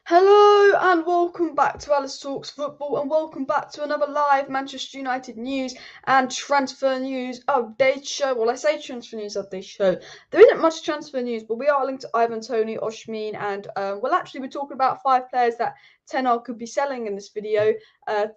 Hello and welcome back to Alice Talks Football and welcome back to another live Manchester United news and transfer news update show. Well, I say transfer news update show. There isn't much transfer news, but we are linked to Ivan Toney, Osimhen, and we're talking about 5 players that Ten Hag could be selling in this video.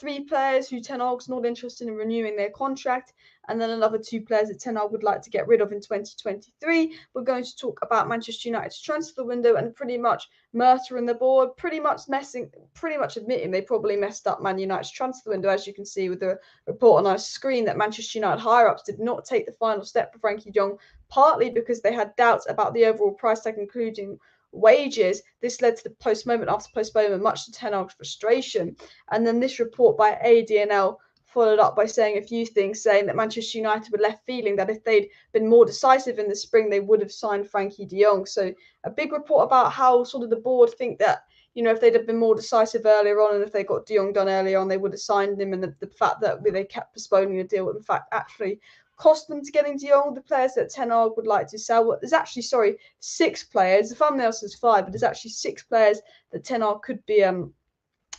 3 players who Ten Hag's not interested in renewing their contract, and then another 2 players that Ten Hag would like to get rid of in 2023. We're going to talk about Manchester United's transfer window and pretty much murdering the board, pretty much admitting they probably messed up Man United's transfer window, as you can see with the report on our screen that Manchester United higher-ups did not take the final step for Frenkie de Jong, partly because they had doubts about the overall price tag, including wages. This led to the postponement after postponement, much to Ten Hag's frustration. And then this report by ADNL followed up by saying a few things, saying that Manchester United were left feeling that if they'd been more decisive in the spring, they would have signed Frenkie de Jong. So a big report about how sort of the board think that, you know, if they'd have been more decisive earlier on and if they got de Jong done earlier on, they would have signed him. And the fact that they kept postponing the deal, in fact, actually cost them to getting de Jong. The players that Ten Hag would like to sell, well, there's actually, 6 players. The thumbnail says 5, but there's actually 6 players that Ten Hag could be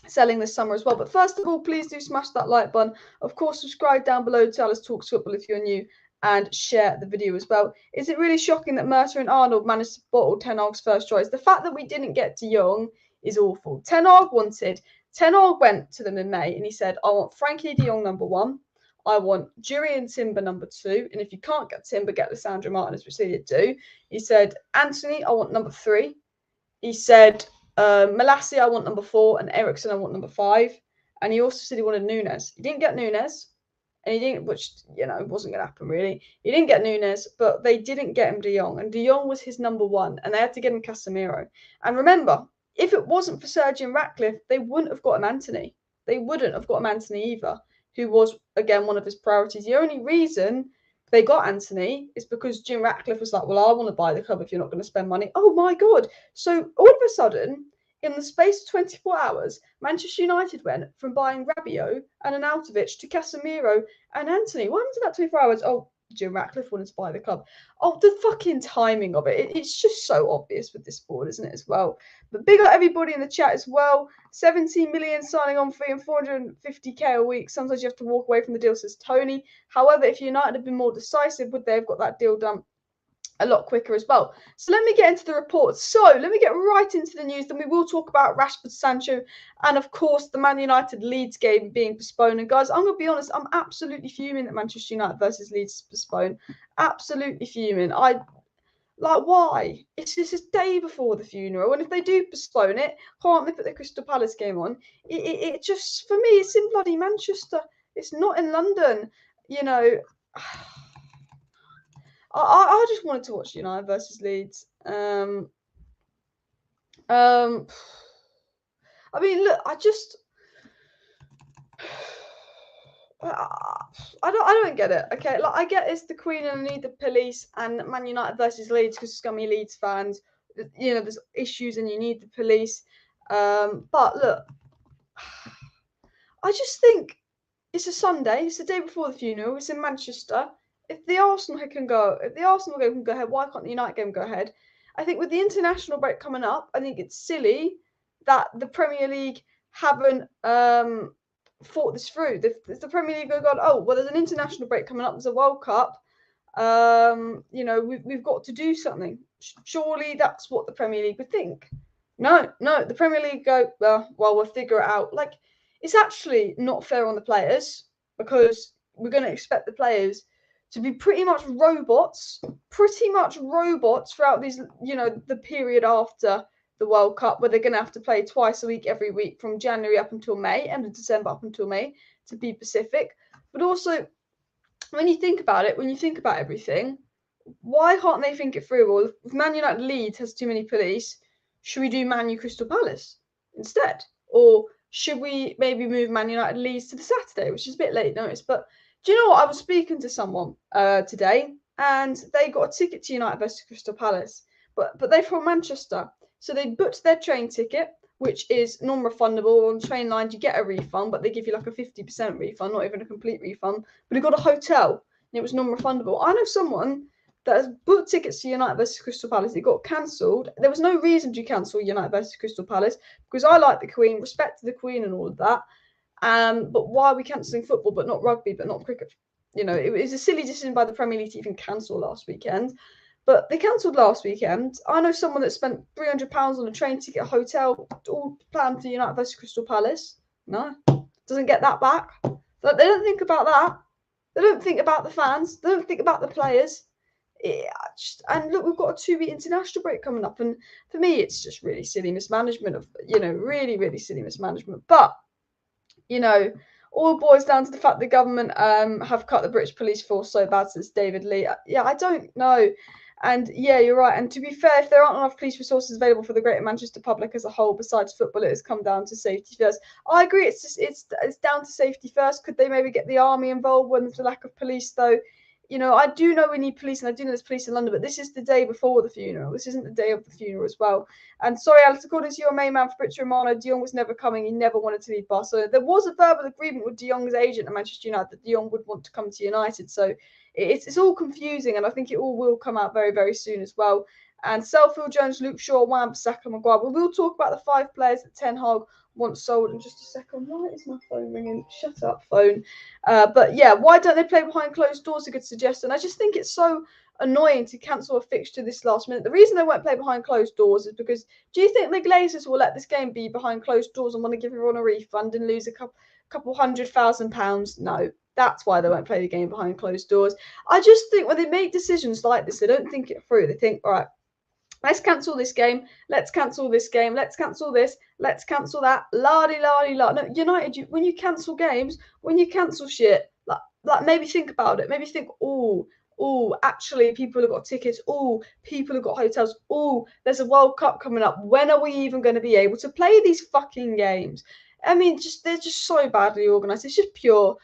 selling this summer as well. But first of all, please do smash that like button. Of course, subscribe down below to Alice Talks Football if you're new, and share the video as well. Is it really shocking that MURTOUGH and ARNOLD managed to bottle Ten Hag's first choice? The fact that we didn't get de Jong is awful. Ten Hag went to them in May and he said, I want Frenkie de Jong number 1. I want Jurriën Timber number 2. And if you can't get Timber, get Lisandro Martinez, which they did do. He said, Antony, I want number 3. He said, Malacia, I want number 4, and ERIKSEN, I want number 5. And he also said he wanted Nunes. He didn't get Nunes, and he didn't, which, you know, wasn't going to happen really. He didn't get Nunes, but they didn't get him de Jong, and de Jong was his number 1, and they had to get him Casemiro. And remember, if it wasn't for Sergeant Ratcliffe, they wouldn't have got him Antony. They wouldn't have got him Antony either, who was, again, one of his priorities. The only reason they got Antony is because Jim Ratcliffe was like, well, I want to buy the club if you're not going to spend money. Oh, my God. So all of a sudden, in the space of 24 hours, Manchester United went from buying Rabiot and Arnautovic to Casemiro and Antony. What happened to that 24 hours? Oh, Jim Ratcliffe wanted to buy the club. Oh, the fucking timing of it. It's just so obvious with this board, isn't it, as well? But big up everybody in the chat as well. 17 million signing on fee and 450k a week. Sometimes you have to walk away from the deal, says Tony. However, if United had been more decisive, would they have got that deal done a lot quicker as well? So let me get into the report. So let me get right into the news. Then we will talk about Rashford, Sancho, and of course the Man United Leeds game being postponed. And guys, I'm gonna be honest, I'm absolutely fuming that Manchester United versus Leeds is postponed. Absolutely fuming. Why? It's just a day before the funeral, and if they do postpone it, can't they put the Crystal Palace game on? It just, for me, it's in bloody Manchester. It's not in London, you know. I just wanted to watch United versus Leeds. I mean, look, I don't get it. Okay, like I get it's the Queen and I need the police and Man United versus Leeds because scummy Leeds fans. You know, there's issues and you need the police. But look, I just think it's a Sunday. It's the day before the funeral. It's in Manchester. If the Arsenal game can go ahead, why can't the United game go ahead? I think with the international break coming up, I think it's silly that the Premier League haven't thought this through. The Premier League have gone, oh, well, there's an international break coming up. There's a World Cup. You know, we've got to do something. Surely that's what the Premier League would think. No, the Premier League go, well, we'll figure it out. Like, it's actually not fair on the players because we're going to expect the players to be pretty much robots throughout these, you know, the period after the World Cup, where they're going to have to play twice a week, every week from January up until May, end of December up until May, to be specific. But also, when you think about it, when you think about everything, why can't they think it through? Well, if Man United Leeds has too many police, should we do Man U Crystal Palace instead? Or should we maybe move Man United Leeds to the Saturday, which is a bit late notice? But do you know what? I was speaking to someone today, and they got a ticket to United versus Crystal Palace, but they're from Manchester, so they booked their train ticket, which is non-refundable. On train lines, you get a refund, but they give you like a 50% refund, not even a complete refund. But they got a hotel, and it was non-refundable. I know someone that has booked tickets to United versus Crystal Palace. It got cancelled. There was no reason to cancel United versus Crystal Palace because I like the Queen, respect the Queen and all of that. But why are we cancelling football but not rugby, but not cricket? You know, it was a silly decision by the Premier League to even cancel last weekend. But they cancelled last weekend. I know someone that spent £300 on a train ticket, a hotel, all planned for United versus Crystal Palace. No, doesn't get that back. But they don't think about that. They don't think about the fans. They don't think about the players. And look, we've got a 2-week international break coming up. And for me, it's just really silly mismanagement of, really, really silly mismanagement. But, all boils down to the fact the government have cut the British police force so bad since David Lee. Yeah, I don't know. And yeah, you're right. And to be fair, if there aren't enough police resources available for the Greater Manchester public as a whole, besides football, it has come down to safety first. I agree. It's down to safety first. Could they maybe get the army involved when there's a lack of police, though? I do know we need police, and I do know there's police in London, but this is the day before the funeral. This isn't the day of the funeral as well. And sorry, Alex, according to your main man, Fabrizio Romano, De Jong was never coming. He never wanted to leave Barcelona. There was a verbal agreement with De Jong's agent at Manchester United that De Jong would want to come to United. So it's all confusing, and I think it all will come out very, very soon as well. And Selfield, Jones, Luke Shaw, Wan-Bissaka, Maguire. But we'll talk about the 5 players that Ten Hag wants sold in just a second. Why is my phone ringing? Shut up, phone. But yeah, why don't they play behind closed doors? A good suggestion. I just think it's so annoying to cancel a fixture this last minute. The reason they won't play behind closed doors is because, do you think the Glazers will let this game be behind closed doors and want to give everyone a refund and lose a couple £100,000? No. That's why they won't play the game behind closed doors. I just think when they make decisions like this, they don't think it through. They think, all right, let's cancel this game. Let's cancel this game. Let's cancel this. Let's cancel that. La-di-la-di-la. No, United, when you cancel games, when you cancel shit, like maybe think about it. Maybe think, actually, people have got tickets. People have got hotels. There's a World Cup coming up. When are we even going to be able to play these fucking games? I mean, they're just so badly organised. It's just pure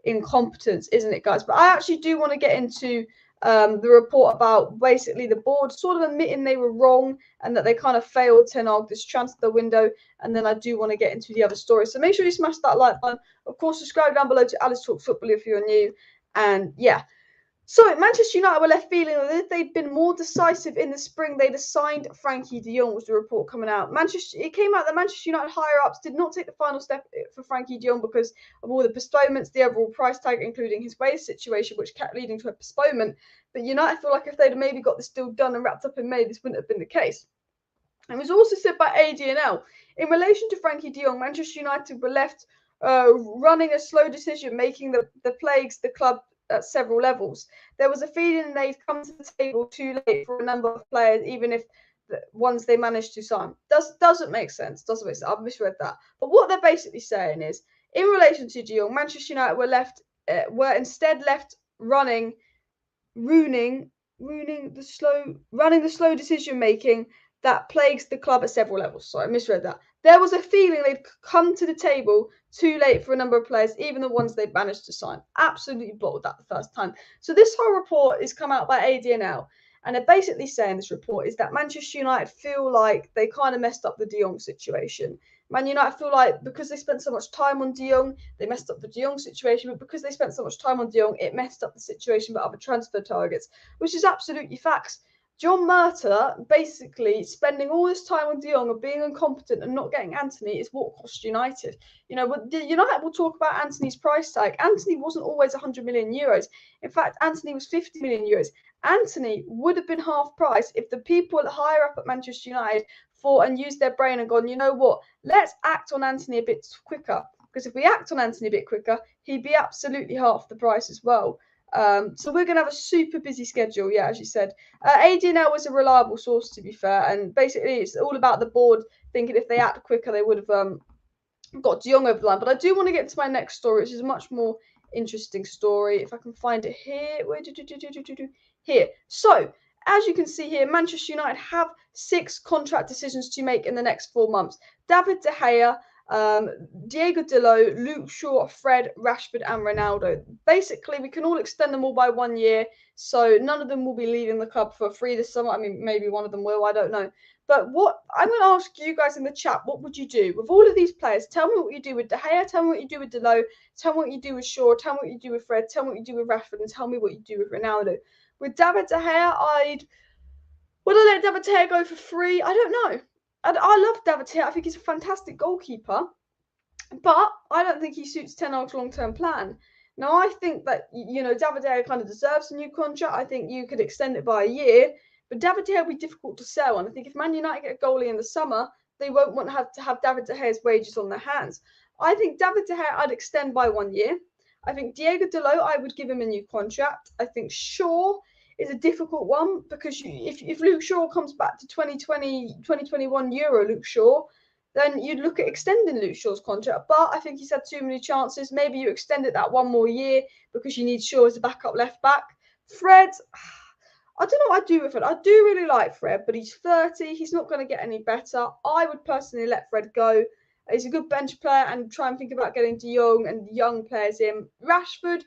incompetence, isn't it, guys? But I actually do want to get into the report about basically the board sort of admitting they were wrong and that they kind of failed Ten Hag this transfer window. And then I do want to get into the other stories. So make sure you smash that like button. Of course, subscribe down below to Alice Talks Football if you're new. And yeah. So Manchester United were left feeling that if they'd been more decisive in the spring, they'd have signed Frenkie de Jong, was the report coming out. It came out that Manchester United higher-ups did not take the final step for Frenkie de Jong because of all the postponements, the overall price tag, including his wage situation, which kept leading to a postponement. But United feel like if they'd have maybe got this deal done and wrapped up in May, this wouldn't have been the case. It was also said by ADNL, in relation to Frenkie de Jong, Manchester United were left running a slow decision-making that plagues the club at several levels. There was a feeling they'd come to the table too late for a number of players, even if the ones they managed to sign. Doesn't make sense. Doesn't make sense. I've misread that. But what they're basically saying is, in relation to De Jong, Manchester United were instead left running the slow decision making that plagues the club at several levels. Sorry, I misread that. There was a feeling they'd come to the table too late for a number of players, even the ones they've managed to sign. Absolutely bottled that the first time. So this whole report is come out by ADNL, and they're basically saying this report is that Manchester United feel like they kind of messed up the De Jong situation. Man United feel like because they spent so much time on De Jong, they messed up the De Jong situation, but because they spent so much time on De Jong, it messed up the situation with other transfer targets, which is absolutely facts. John Murtough basically spending all this time on De Jong and being incompetent and not getting Antony is what cost United. United will talk about Antony's price tag. Antony wasn't always 100 million euros. In fact, Antony was 50 million euros. Antony would have been half price if the people higher up at Manchester United thought and used their brain and gone, you know what, let's act on Antony a bit quicker. Because if we act on Antony a bit quicker, he'd be absolutely half the price as well. So we're going to have a super busy schedule, yeah, as you said. ADNL was a reliable source, to be fair, and basically it's all about the board thinking if they act quicker, they would have got De Jong over the line. But I do want to get to my next story, which is a much more interesting story. If I can find it here. Here. So, as you can see here, Manchester United have 6 contract decisions to make in the next 4 months. David De Gea, Diego Dalot, Luke Shaw, Fred, Rashford and Ronaldo. Basically, we can all extend them all by 1 year, so none of them will be leaving the club for free this summer. I mean, maybe one of them will, I don't know. But what I'm going to ask you guys in the chat, what would you do with all of these players? Tell me what you do with De Gea, tell me what you do with Dalot, tell me what you do with Shaw, tell me what you do with Fred, tell me what you do with Rashford, and tell me what you do with Ronaldo. With David De Gea, would I let David De Gea go for free? I don't know. I love David De Gea. I think he's a fantastic goalkeeper. But I don't think he suits Ten Hag's long-term plan. Now, I think that, David De Gea kind of deserves a new contract. I think you could extend it by a year. But David De Gea will be difficult to sell. And I think if Man United get a goalie in the summer, they won't want to have David De Gea's wages on their hands. I think David De Gea I'd extend by 1 year. I think Diego Dalot, I would give him a new contract. I think Shaw is a difficult one because if Luke Shaw comes back to 2021 Euro Luke Shaw, then you'd look at extending Luke Shaw's contract. But I think he's had too many chances. Maybe you extend it that 1 more year because you need Shaw as a backup left back. Fred, I don't know what I'd do with Fred. I do really like Fred, but he's 30. He's not going to get any better. I would personally let Fred go. He's a good bench player and try and think about getting De Jong and young players in. Rashford,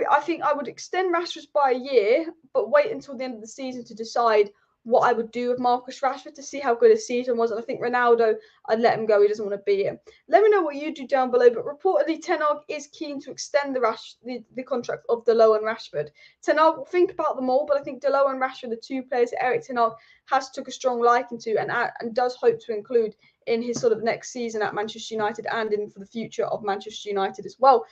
I think I would extend Rashford by a year, but wait until the end of the season to decide what I would do with Marcus Rashford to see how good his season was. And I think Ronaldo, I'd let him go. He doesn't want to be here. Let me know what you do down below. But reportedly, Ten Hag is keen to extend the contract of Dalot and Rashford. Ten Hag will think about them all, but I think Dalot and Rashford are two players that Erik Ten Hag has took a strong liking to and does hope to include in his sort of next season at Manchester United and in for the future of Manchester United as well.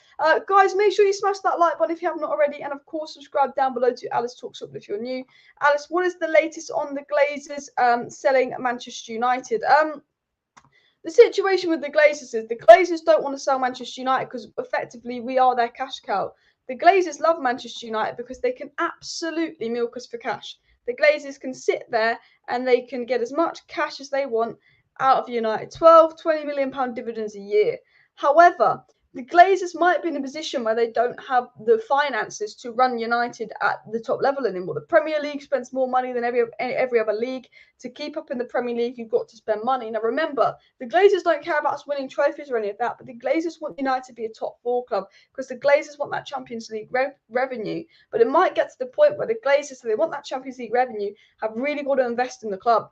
Guys, make sure you smash that like button if you have not already, and of course subscribe down below to Alice Talks Football if you're new. Alice, what is the latest on the Glazers selling Manchester United? The situation with the Glazers is the Glazers don't want to sell Manchester United because effectively we are their cash cow. The Glazers love Manchester United because they can absolutely milk us for cash. The Glazers can sit there and they can get as much cash as they want out of United, 12-20 million pound dividends a year. However, the Glazers might be in a position where they don't have the finances to run United at the top level anymore. The Premier League spends more money than every other league. To keep up in the Premier League, you've got to spend money. Now, remember, the Glazers don't care about us winning trophies or any of that, but the Glazers want United to be a top 4 club because the Glazers want that Champions League revenue. But it might get to the point where the Glazers, so they want that Champions League revenue, have really got to invest in the club.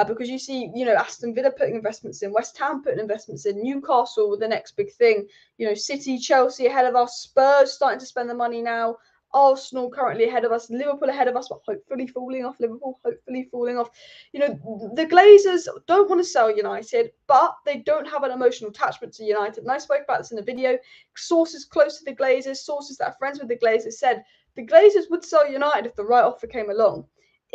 Because you see, Aston Villa putting investments in, West Ham putting investments in, Newcastle with the next big thing, City, Chelsea ahead of us, Spurs starting to spend the money now, Arsenal currently ahead of us, Liverpool ahead of us, but hopefully falling off. Liverpool hopefully falling off. The Glazers don't want to sell United, but they don't have an emotional attachment to United. And I spoke about this in a video. Sources close to the Glazers, sources that are friends with the Glazers said the Glazers would sell United if the right offer came along.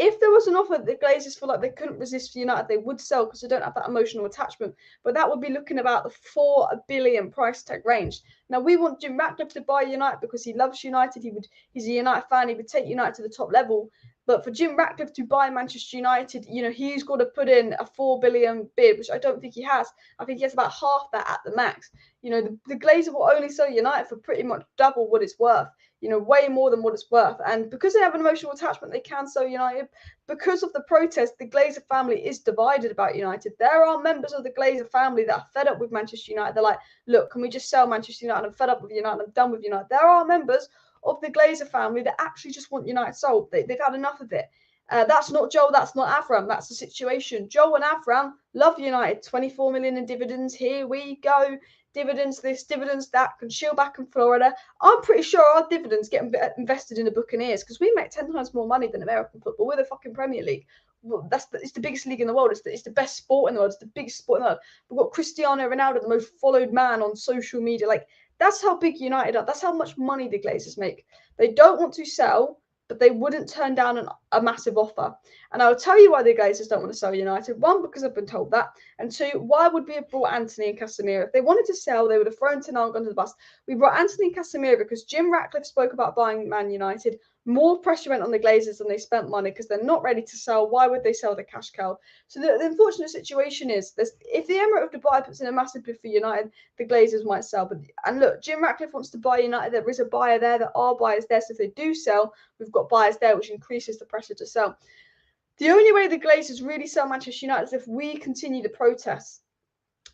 If there was an offer that the Glazers feel like they couldn't resist for United, they would sell because they don't have that emotional attachment. But that would be looking about the 4 billion price tag range. Now, we want Jim Ratcliffe to buy United because he loves United. He's a United fan. He would take United to the top level. But for Jim Ratcliffe to buy Manchester United, he's got to put in a 4 billion bid, which I don't think he has. I think he has about half that at the max. The Glazer will only sell United for pretty much double what it's worth. Way more than what it's worth. And because they have an emotional attachment, they can sell United. Because of the protest, the Glazer family is divided about United. There are members of the Glazer family that are fed up with Manchester United. They're like, look, can we just sell Manchester United? I'm fed up with United. I'm done with United. There are members of the Glazer family that actually just want United sold. They've had enough of it. That's not Joel. That's not Avram. That's the situation. Joel and Avram love United. 24 million in dividends. Here we go. Dividends this, dividends that, can chill back in Florida. I'm pretty sure our dividends get invested in the Buccaneers because we make 10 times more money than American football. We're the fucking Premier League. Well, it's the biggest league in the world. It's the best sport in the world. It's the biggest sport in the world. We've got Cristiano Ronaldo, the most followed man on social media. Like, that's how big United are. That's how much money the Glazers make. They don't want to sell, but they wouldn't turn down a massive offer. And I'll tell you why the Glazers don't want to sell United. 1, because I've been told that. And 2, why would we have brought Antony and Casemiro? If they wanted to sell, they would have thrown Ten Hag under the bus. We brought Antony and Casemiro because Jim Ratcliffe spoke about buying Man United. More pressure went on the Glazers than they spent money because they're not ready to sell. Why would they sell the cash cow? So the unfortunate situation is, if the Emirate of Dubai puts in a massive bid for United, the Glazers might sell. And look, Jim Ratcliffe wants to buy United. There is a buyer there. There are buyers there. So if they do sell, we've got buyers there, which increases the pressure to sell. The only way the Glazers really sell Manchester United is if we continue the protests.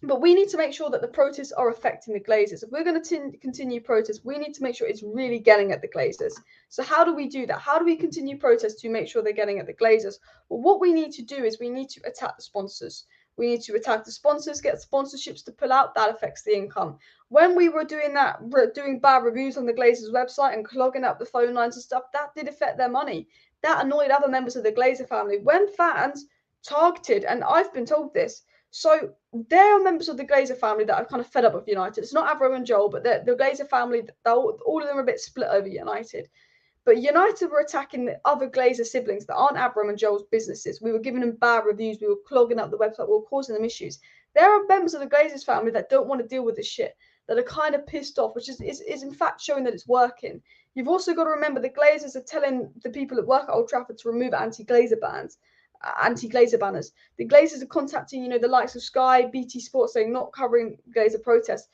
But we need to make sure that the protests are affecting the Glazers. If we're going to continue protests, we need to make sure it's really getting at the Glazers. So how do we do that? How do we continue protests to make sure they're getting at the Glazers? Well, what we need to do is we need to attack the sponsors. We need to attack the sponsors, get sponsorships to pull out. That affects the income. When we were doing bad reviews on the Glazers website and clogging up the phone lines and stuff, that did affect their money. That annoyed other members of the Glazer family. When fans targeted, and I've been told this, so there are members of the Glazer family that are kind of fed up with United. It's not Avro and Joel, but the Glazer family, all of them are a bit split over United. But United were attacking the other Glazer siblings that aren't Abram and Joel's businesses. We were giving them bad reviews. We were clogging up the website. We were causing them issues. There are members of the Glazers family that don't want to deal with this shit, that are kind of pissed off, which is in fact showing that it's working. You've also got to remember the Glazers are telling the people that work at Old Trafford to remove anti-Glazer banners. The Glazers are contacting, the likes of Sky, BT Sports, saying not covering Glazer protests.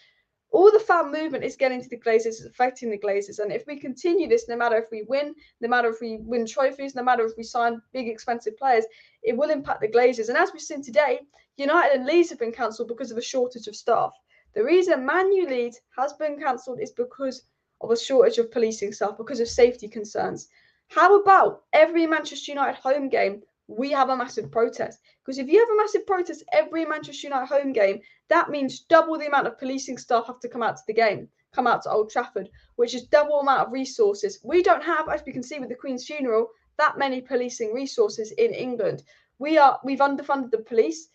All the fan movement is getting to the Glazers, it's affecting the Glazers. And if we continue this, no matter if we win, no matter if we win trophies, no matter if we sign big, expensive players, it will impact the Glazers. And as we've seen today, United and Leeds have been cancelled because of a shortage of staff. The reason Man U Leeds has been cancelled is because of a shortage of policing staff, because of safety concerns. How about every Manchester United home game, we have a massive protest? Because if you have a massive protest every Manchester United home game, that means double the amount of policing staff have to come out to the game, come out to Old Trafford, which is double the amount of resources. We don't have, as we can see with the Queen's funeral, that many policing resources in England. We've underfunded the police.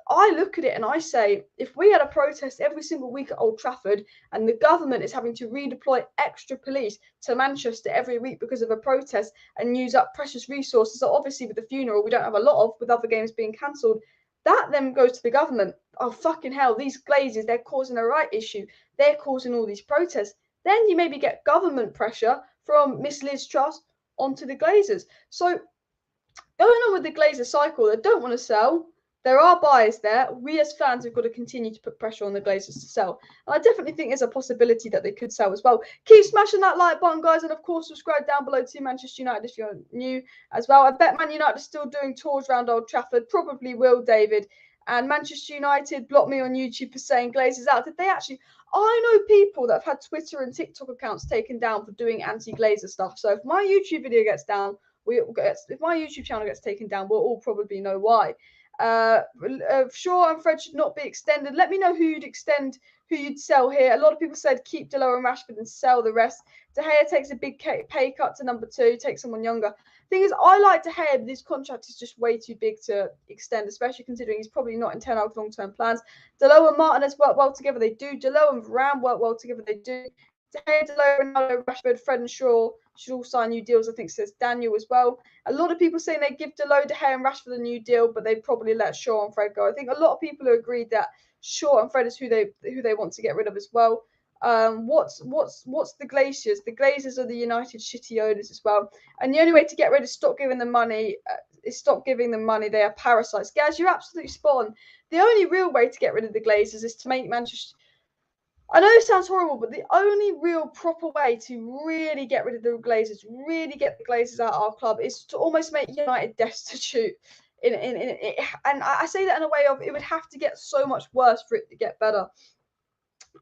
I look at it and I say, if we had a protest every single week at Old Trafford and the government is having to redeploy extra police to Manchester every week because of a protest and use up precious resources, so obviously with the funeral we don't have a lot of, with other games being cancelled, that then goes to the government. Oh, fucking hell, these Glazers, they're causing a right issue. They're causing all these protests. Then you maybe get government pressure from Miss Liz Truss onto the Glazers. So going on with the Glazer cycle, they don't want to sell. There are buyers there. We as fans have got to continue to put pressure on the Glazers to sell. And I definitely think there's a possibility that they could sell as well. Keep smashing that like button, guys. And of course, subscribe down below to Manchester United if you're new as well. I bet Man United is still doing tours around Old Trafford. Probably will, David. And Manchester United blocked me on YouTube for saying Glazers out. Did they actually? I know people that have had Twitter and TikTok accounts taken down for doing anti-Glazer stuff. So if my YouTube video gets down, if my YouTube channel gets taken down, we'll all probably know why. Shaw and Fred should not be extended. Let me know who you'd sell here. A lot of people said keep Delors and Rashford and sell the rest. De Gea takes a big pay cut to number 2, take someone younger. Thing is, I like De Gea, but his contract is just way too big to extend, especially considering he's probably not in Ten Hag's long-term plans. Delors and Martinez work well together, they do. Delors and Varane work well together, they do. De Gea, Delors, Ronaldo, Rashford, Fred and Shaw should all sign new deals, I think says Daniel as well. A lot of people saying they give Delors, De Gea and Rashford a new deal, but they'd probably let Shaw and Fred go. I think a lot of people have agreed that Shaw and Fred is who they want to get rid of as well. What's the Glazers? The Glazers are the United shitty owners as well. And the only way to get rid is stop giving them money. They are parasites. Gaz, you're absolutely spot on. The only real way to get rid of the Glazers is to make Manchester. I know it sounds horrible, but the only real proper way to really get rid of the Glazers, really get the Glazers out of our club, is to almost make United destitute. And I say that in a way of it would have to get so much worse for it to get better.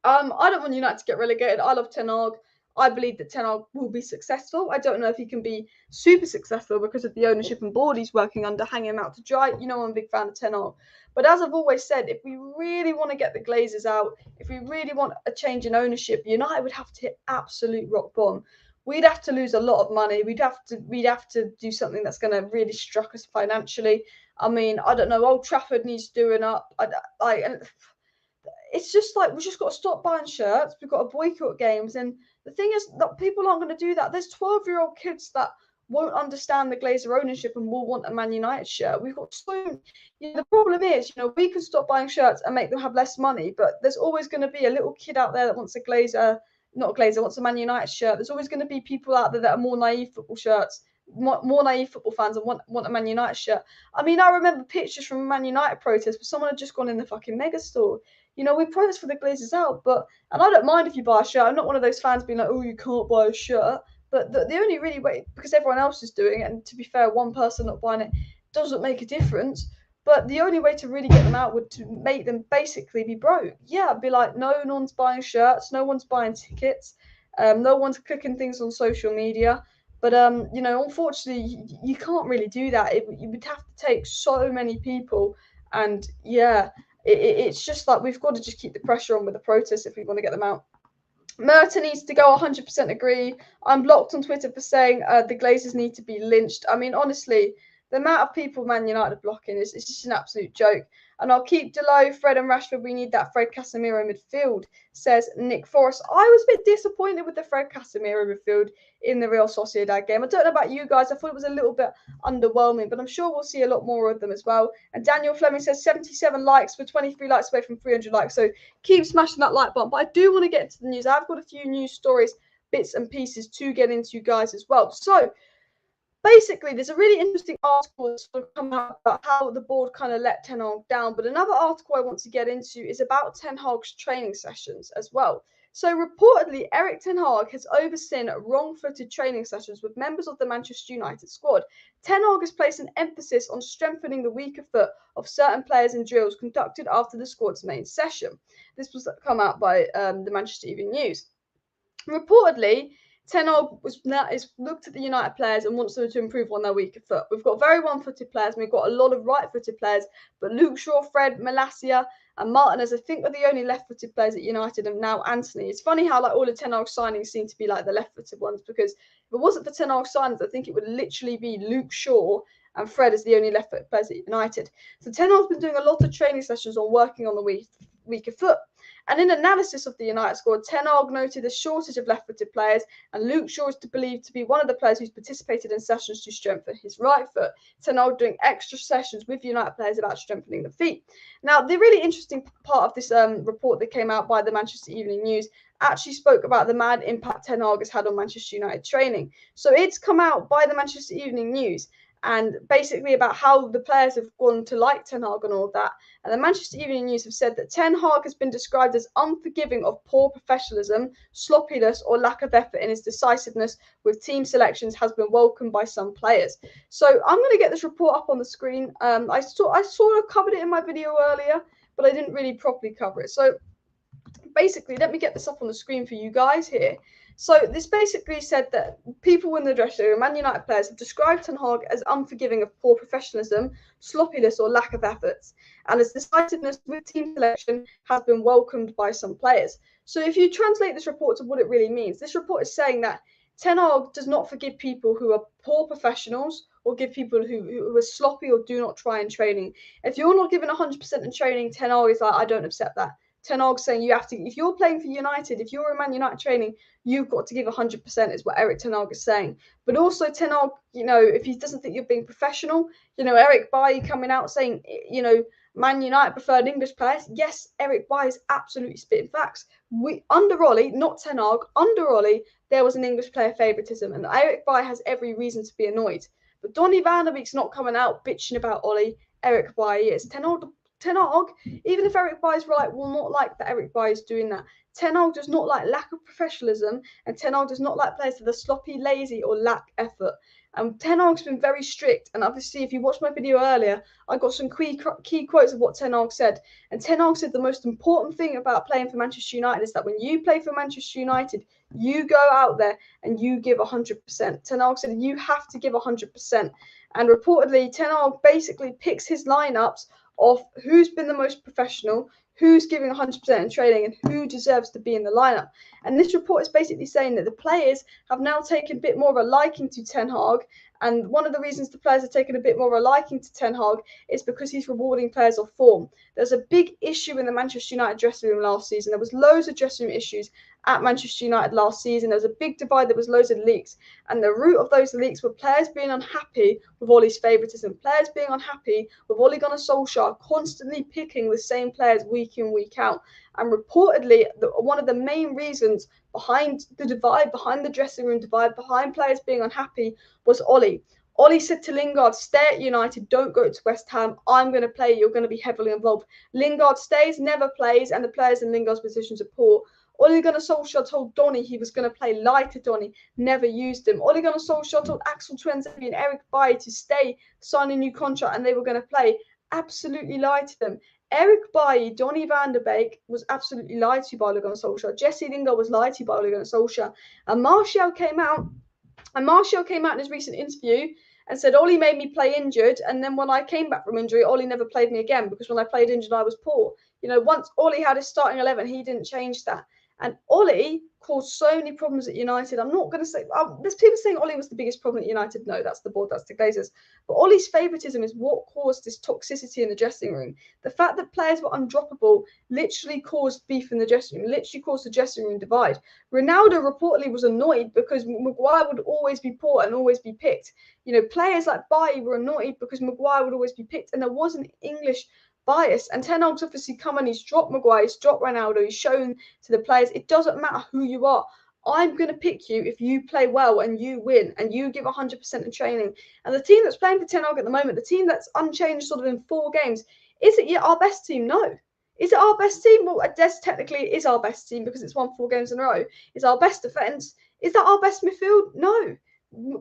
I don't want United to get relegated. I love Ten Hag. I believe that Ten Hag will be successful. I don't know if he can be super successful because of the ownership and board he's working under, hanging him out to dry. I'm a big fan of Ten Hag. But as I've always said, if we really want to get the Glazers out, if we really want a change in ownership, United would have to hit absolute rock bottom. We'd have to lose a lot of money. We'd have to do something that's going to really struck us financially. I don't know. Old Trafford needs doing up. It's just like we've just got to stop buying shirts. We've got to boycott games. And the thing is that people aren't going to do that. There's 12-year-old kids that won't understand the Glazer ownership and will want a Man United shirt. We've got so the problem is, we can stop buying shirts and make them have less money, but there's always going to be a little kid out there that wants wants a Man United shirt. There's always going to be people out there that are more naive football fans and want a Man United shirt. I remember pictures from a Man United protest where someone had just gone in the fucking mega store. We protest for the Glazers out, and I don't mind if you buy a shirt. I'm not one of those fans being like, oh, you can't buy a shirt. But the only really way, because everyone else is doing it, and to be fair, one person not buying it doesn't make a difference. But the only way to really get them out would to make them basically be broke. Yeah, be like, no one's buying shirts, no one's buying tickets, no one's clicking things on social media. But unfortunately, you can't really do that. You would have to take so many people And yeah, it's just like we've got to just keep the pressure on with the protests if we want to get them out. MURTOUGH needs to go. 100% agree. I'm blocked on Twitter for saying the Glazers need to be lynched. I mean, honestly, the amount of people Man United are blocking is just an absolute joke. And I'll keep Delow, Fred and Rashford. We need that Fred Casemiro midfield, says Nick Forrest. I was a bit disappointed with the Fred Casemiro midfield in the Real Sociedad game. I don't know about you guys. I thought it was a little bit underwhelming, but I'm sure we'll see a lot more of them as well. And Daniel Fleming says 77 likes. We're 23 likes away from 300 likes. So keep smashing that like button. But I do want to get into the news. I've got a few news stories, bits and pieces to get into, guys, as well. So basically, there's a really interesting article that's sort of come out about how the board kind of let Ten Hag down. But another article I want to get into is about Ten Hag's training sessions as well. So reportedly, Erik Ten Hag has overseen wrong-footed training sessions with members of the Manchester United squad. Ten Hag has placed an emphasis on strengthening the weaker foot of certain players in drills conducted after the squad's main session. This was come out by the Manchester Evening News. Reportedly, Ten Hag is looked at the United players and wants them to improve on their weaker foot. We've got very one-footed players and we've got a lot of right-footed players, but Luke Shaw, Fred, Malacia and Martinez, I think, are the only left-footed players at United, and now Antony. It's funny how like all the Ten Hag signings seem to be like the left-footed ones, because if it wasn't for Ten Hag signings, I think it would literally be Luke Shaw and Fred as the only left-footed players at United. So Ten Hag's been doing a lot of training sessions on working on the weaker foot. And in analysis of the United squad, Ten Hag noted a shortage of left-footed players, and Luke Shaw is believed to be one of the players who's participated in sessions to strengthen his right foot. Ten Hag doing extra sessions with United players about strengthening the feet. Now, the really interesting part of this report that came out by the Manchester Evening News actually spoke about the mad impact Ten Hag has had on Manchester United training. So it's come out by the Manchester Evening News, and basically about how the players have gone to like Ten Hag and all of that. And the Manchester Evening News have said that Ten Hag has been described as unforgiving of poor professionalism, sloppiness or lack of effort in his decisiveness with team selections has been welcomed by some players. So I'm going to get this report up on the screen. I sort of covered it in my video earlier, but I didn't really properly cover it. So basically, let me get this up on the screen for you guys here. So this basically said that people in the dressing room, Man United players, have described Ten Hag as unforgiving of poor professionalism, sloppiness or lack of efforts, and his decisiveness with team selection has been welcomed by some players. So if you translate this report to what it really means, this report is saying that Ten Hag does not forgive people who are poor professionals or give people who are sloppy or do not try in training. If you're not given 100% in training, Ten Hag is like, I don't accept that. Ten Hag saying you have to, if you're playing for United, if you're a Man United training, you've got to give 100%, is what Erik Ten Hag is saying. But also Ten Hag, if he doesn't think you're being professional, Eric Bailly coming out saying, Man United preferred English players. Yes, Eric Bailly is absolutely spitting facts. Under Ollie, not Ten Hag, under Ollie, there was an English player favouritism, and Eric Bailly has every reason to be annoyed. But Donny van der Beek's not coming out bitching about Ollie. Eric Bailly is. Ten Hag, even if Eric Bailly is right, will not like that Eric Bailly is doing that. Ten Hag does not like lack of professionalism, and Ten Hag does not like players that are sloppy, lazy, or lack effort. And Ten Hag's been very strict. And obviously, if you watched my video earlier, I got some key quotes of what Ten Hag said. And Ten Hag said the most important thing about playing for Manchester United is that when you play for Manchester United, you go out there and you give 100%. Ten Hag said you have to give 100%. And reportedly, Ten Hag basically picks his lineups of who's been the most professional, who's giving 100% in training, and who deserves to be in the lineup. And this report is basically saying that the players have now taken a bit more of a liking to Ten Hag. And one of the reasons the players have taken a bit more of a liking to Ten Hag is because he's rewarding players off form. There's a big issue in the Manchester United dressing room last season. There was loads of dressing room issues at Manchester United last season. There was a big divide. There was loads of leaks. And the root of those leaks were players being unhappy with Ollie's favouritism, players being unhappy with Ole Gunnar Solskjaer constantly picking the same players week in, week out. And reportedly, one of the main reasons behind the divide, behind the dressing room divide, behind players being unhappy was Ollie. Ollie said to Lingard, stay at United, don't go to West Ham. I'm going to play. You're going to be heavily involved. Lingard stays, never plays, and the players in Lingard's positions are poor. Ole Gunnar Solskjaer told Donny he was going to play, lied to Donny, never used him. Ole Gunnar Solskjaer told Axel Tuanzebe and Eric Bailly to stay, sign a new contract, and they were going to play. Absolutely lied to them. Eric Bailly, Donny van der Beek was absolutely lied to by Ole Gunnar Solskjaer. Jesse Lingard was lied to by Ole Gunnar Solskjaer. And Martial came out in his recent interview and said, Ollie made me play injured. And then when I came back from injury, Ollie never played me again because when I played injured, I was poor. Once Ollie had his starting 11, he didn't change that. And Ollie caused so many problems at United. I'm not going to say, there's people saying Ollie was the biggest problem at United. No, that's the board, that's the Glazers. But Ollie's favouritism is what caused this toxicity in the dressing room. The fact that players were undroppable literally caused beef in the dressing room, literally caused the dressing room divide. Ronaldo reportedly was annoyed because Maguire would always be poor and always be picked. Players like Bailly were annoyed because Maguire would always be picked, and there was an English bias. And Ten Hag's obviously come and he's dropped Maguire, he's dropped Ronaldo, he's shown to the players, it doesn't matter who you are. I'm going to pick you if you play well and you win and you give 100% in training. And the team that's playing for Ten Hag at the moment, the team that's unchanged sort of in 4 games, is it yet our best team? No. Is it our best team? Well, technically it is our best team because it's won 4 games in a row. Is our best defence? Is that our best midfield? No.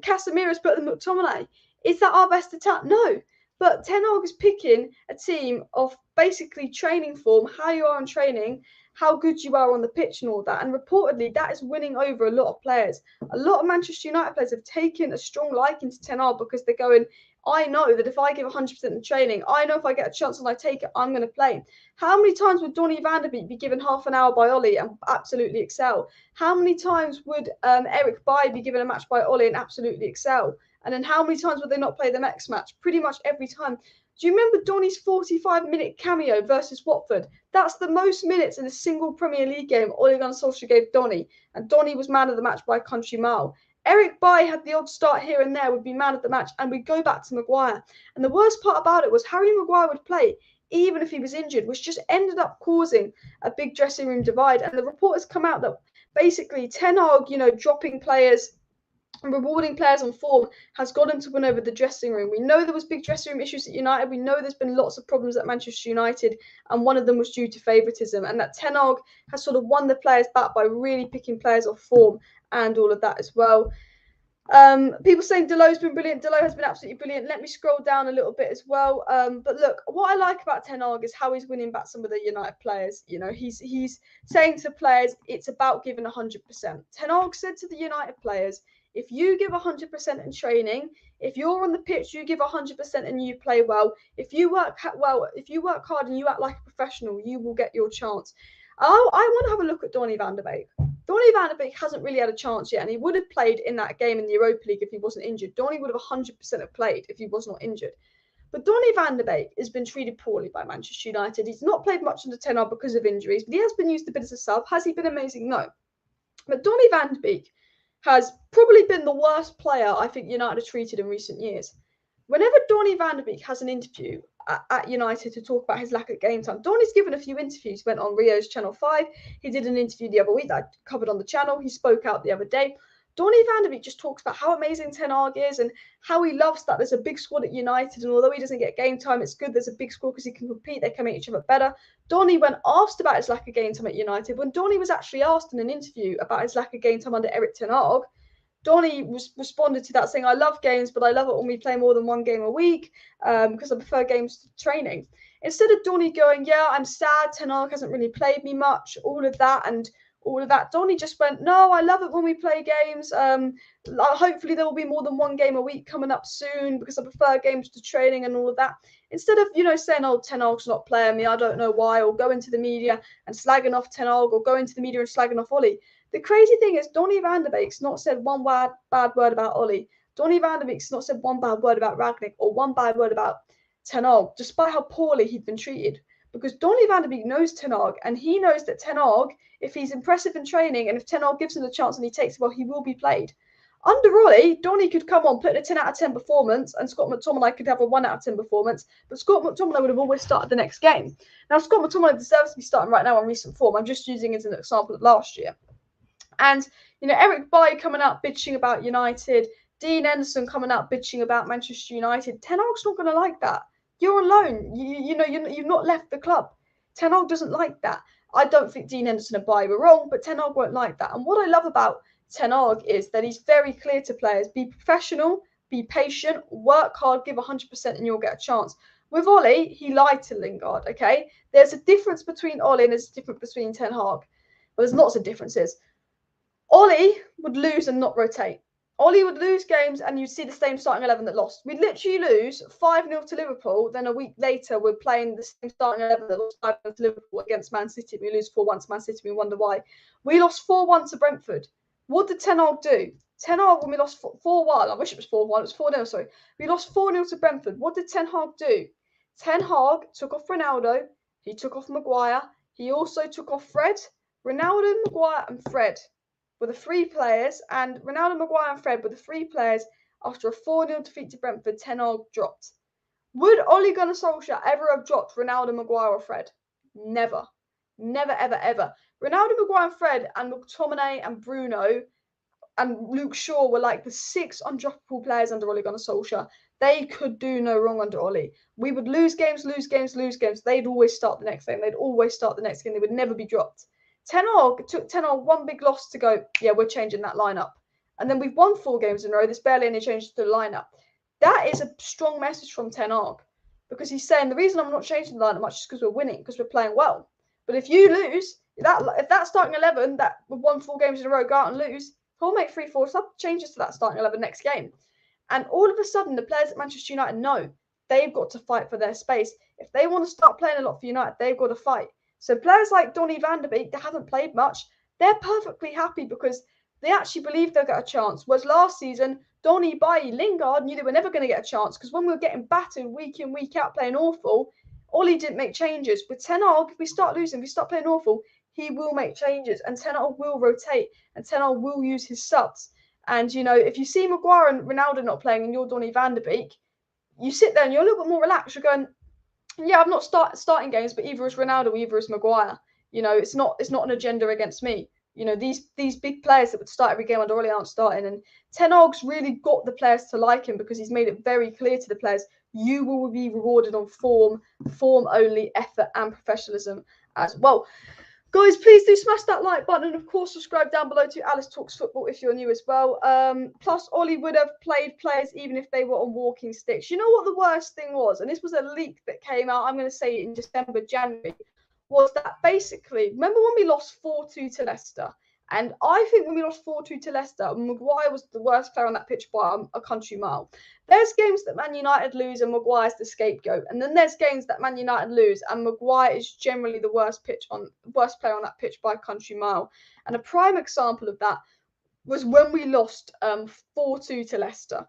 Casemiro's put the McTominay. Is that our best attack? No. But Ten Hag is picking a team of basically training form, how you are in training, how good you are on the pitch and all that. And reportedly, that is winning over a lot of players. A lot of Manchester United players have taken a strong liking to Ten Hag because they're going, I know that if I give 100% in training, I know if I get a chance and I take it, I'm going to play. How many times would Donny van de Beek be given half an hour by Ollie and absolutely excel? How many times would ERIK Bailly be given a match by Ollie and absolutely excel? And then how many times would they not play the next match? Pretty much every time. Do you remember Donny's 45-minute cameo versus Watford? That's the most minutes in a single Premier League game Ole Gunnar Solskjaer gave Donny. And Donny was man of the match by a country mile. ERIK Bailly had the odd start here and there, would be man of the match, and we'd go back to Maguire. And the worst part about it was Harry Maguire would play, even if he was injured, which just ended up causing a big dressing room divide. And the report has come out that basically Ten Hag, dropping players and rewarding players on form has got him to win over the dressing room. We know there was big dressing room issues at United. We know there's been lots of problems at Manchester United, and one of them was due to favouritism. And that Ten Hag has sort of won the players back by really picking players off form and all of that as well. People saying Deleu's been brilliant. Deleu has been absolutely brilliant. Let me scroll down a little bit as well. But look, what I like about Ten Hag is how he's winning back some of the United players. He's saying to players, it's about giving 100%. Ten Hag said to the United players, if you give 100% in training, if you're on the pitch, you give 100% and you play well. If you work hard and you act like a professional, you will get your chance. I want to have a look at Donny van de Beek. Donny van de Beek hasn't really had a chance yet, and he would have played in that game in the Europa League if he wasn't injured. Donny would have 100% have played if he was not injured. But Donny van de Beek has been treated poorly by Manchester United. He's not played much under Ten Hag because of injuries, but he has been used a bit as a sub. Has he been amazing? No. But Donny van de Beek has probably been the worst player I think United have treated in recent years. Whenever Donny van de Beek has an interview at United to talk about his lack of game time, Donny's given a few interviews. He went on Rio's Channel 5. He did an interview the other week that I covered on the channel. He spoke out the other day. Donny van de Beek just talks about how amazing Ten Hag is and how he loves that there's a big squad at United. And although he doesn't get game time, it's good there's a big squad because he can compete. They can make each other better. Donny, when asked about his lack of game time at United, when Donny was actually asked in an interview about his lack of game time under Erik Ten Hag, Donny responded to that saying, I love games, but I love it when we play more than 1 game a week because I prefer games to training. Instead of Donny going, yeah, I'm sad, Ten Hag hasn't really played me much, all of that, Donny just went, no, I love it when we play games. Hopefully there will be more than 1 game a week coming up soon because I prefer games to training and all of that. Instead of, saying, oh, Ten Hag's not playing me, I don't know why, or go into the media and slagging off Ten Hag, or go into the media and slagging off Ollie. The crazy thing is Donny van de Beek's not said one bad word about Ollie. Donny van de Beek's not said one bad word about Rangnick or one bad word about Ten Hag, despite how poorly he'd been treated. Because Donny van de Beek knows Ten Hag, and he knows that Ten Hag, if he's impressive in training and if Ten Hag gives him the chance and he takes it well, he will be played. Under Ollie, Donny could come on, put in a 10 out of 10 performance, and Scott McTominay could have a 1 out of 10 performance, but Scott McTominay would have always started the next game. Now, Scott McTominay deserves to be starting right now on recent form. I'm just using it as an example of last year. And, ERIK Bailly coming out bitching about United, Dean Henderson coming out bitching about Manchester United. Ten Hag's not going to like that. You're on loan. You've not left the club. Ten Hag doesn't like that. I don't think Dean Henderson and Bailly were wrong, but Ten Hag won't like that. And what I love about Ten Hag is that he's very clear to players. Be professional, be patient, work hard, give 100% and you'll get a chance. With Ollie, he lied to Lingard, okay? There's a difference between Ollie and there's a difference between Ten Hag. Well, there's lots of differences. Ollie would lose and not rotate. Ollie would lose games and you'd see the same starting 11 that lost. We'd literally lose 5-0 to Liverpool, then a week later we're playing the same starting 11 that lost 5-0 to Liverpool against Man City. We lose 4-1 to Man City, we wonder why. We lost 4-1 to Brentford. What did Ten Hag do? Ten Hag, when we lost 4-1, I wish it was 4-1, it was 4-0, sorry. We lost 4-0 to Brentford. What did Ten Hag do? Ten Hag took off Ronaldo, he took off Maguire, he also took off Fred. Ronaldo, Maguire and Fred were the three players, and Ronaldo, Maguire and Fred were the three players after a 4-0 defeat to Brentford. Ten Hag dropped. Would Ole Gunnar Solskjaer ever have dropped Ronaldo, Maguire or Fred? Never. Never, ever, ever. Ronaldo, Maguire and Fred and McTominay and Bruno and Luke Shaw were like the 6 undroppable players under Ole Gunnar Solskjaer. They could do no wrong under Ole. We would lose games. They'd always start the next game. They would never be dropped. Ten Hag took Ten Hag one big loss to go, yeah, we're changing that lineup. And then we've won 4 games in a row. There's barely any changes to the lineup. That is a strong message from Ten Hag, because he's saying the reason I'm not changing the lineup much is because we're winning, because we're playing well. But if you lose, if that starting 11 that we've won 4 games in a row go out and lose, he'll make 3-4 sub changes to that starting 11 next game. And all of a sudden, the players at Manchester United know they've got to fight for their space. If they want to start playing a lot for United, they've got to fight. So players like Donny van de Beek, they haven't played much, they're perfectly happy because they actually believe they'll get a chance. Whereas last season, Donny, Bailly, Lingard knew they were never going to get a chance because when we were getting battered week in, week out, playing awful, Ollie didn't make changes. With Ten Hag, if we start losing, if we start playing awful, he will make changes and Ten Hag will rotate and Ten Hag will use his subs. And, you know, if you see Maguire and Ronaldo not playing and you're Donny van de Beek, you sit there and you're a little bit more relaxed. You're going, yeah, I'm not starting games, but either it's Ronaldo, either it's Maguire. You know, it's not an agenda against me. You know, these big players that would start every game under Ollie aren't starting. And Ten Hag's really got the players to like him because he's made it very clear to the players, you will be rewarded on form only, effort and professionalism as well. Guys, please do smash that like button and, of course, subscribe down below to Alice Talks Football if you're new as well. Plus, Ollie would have played players even if they were on walking sticks. You know what the worst thing was? And this was a leak that came out, I'm going to say in December, January, was that basically, remember when we lost 4-2 to Leicester? And I think when we lost 4-2 to Leicester, Maguire was the worst player on that pitch by a country mile. There's games that Man United lose and Maguire's the scapegoat. And then there's games that Man United lose and Maguire is generally the worst player on that pitch by a country mile. And a prime example of that was when we lost 4-2 to Leicester.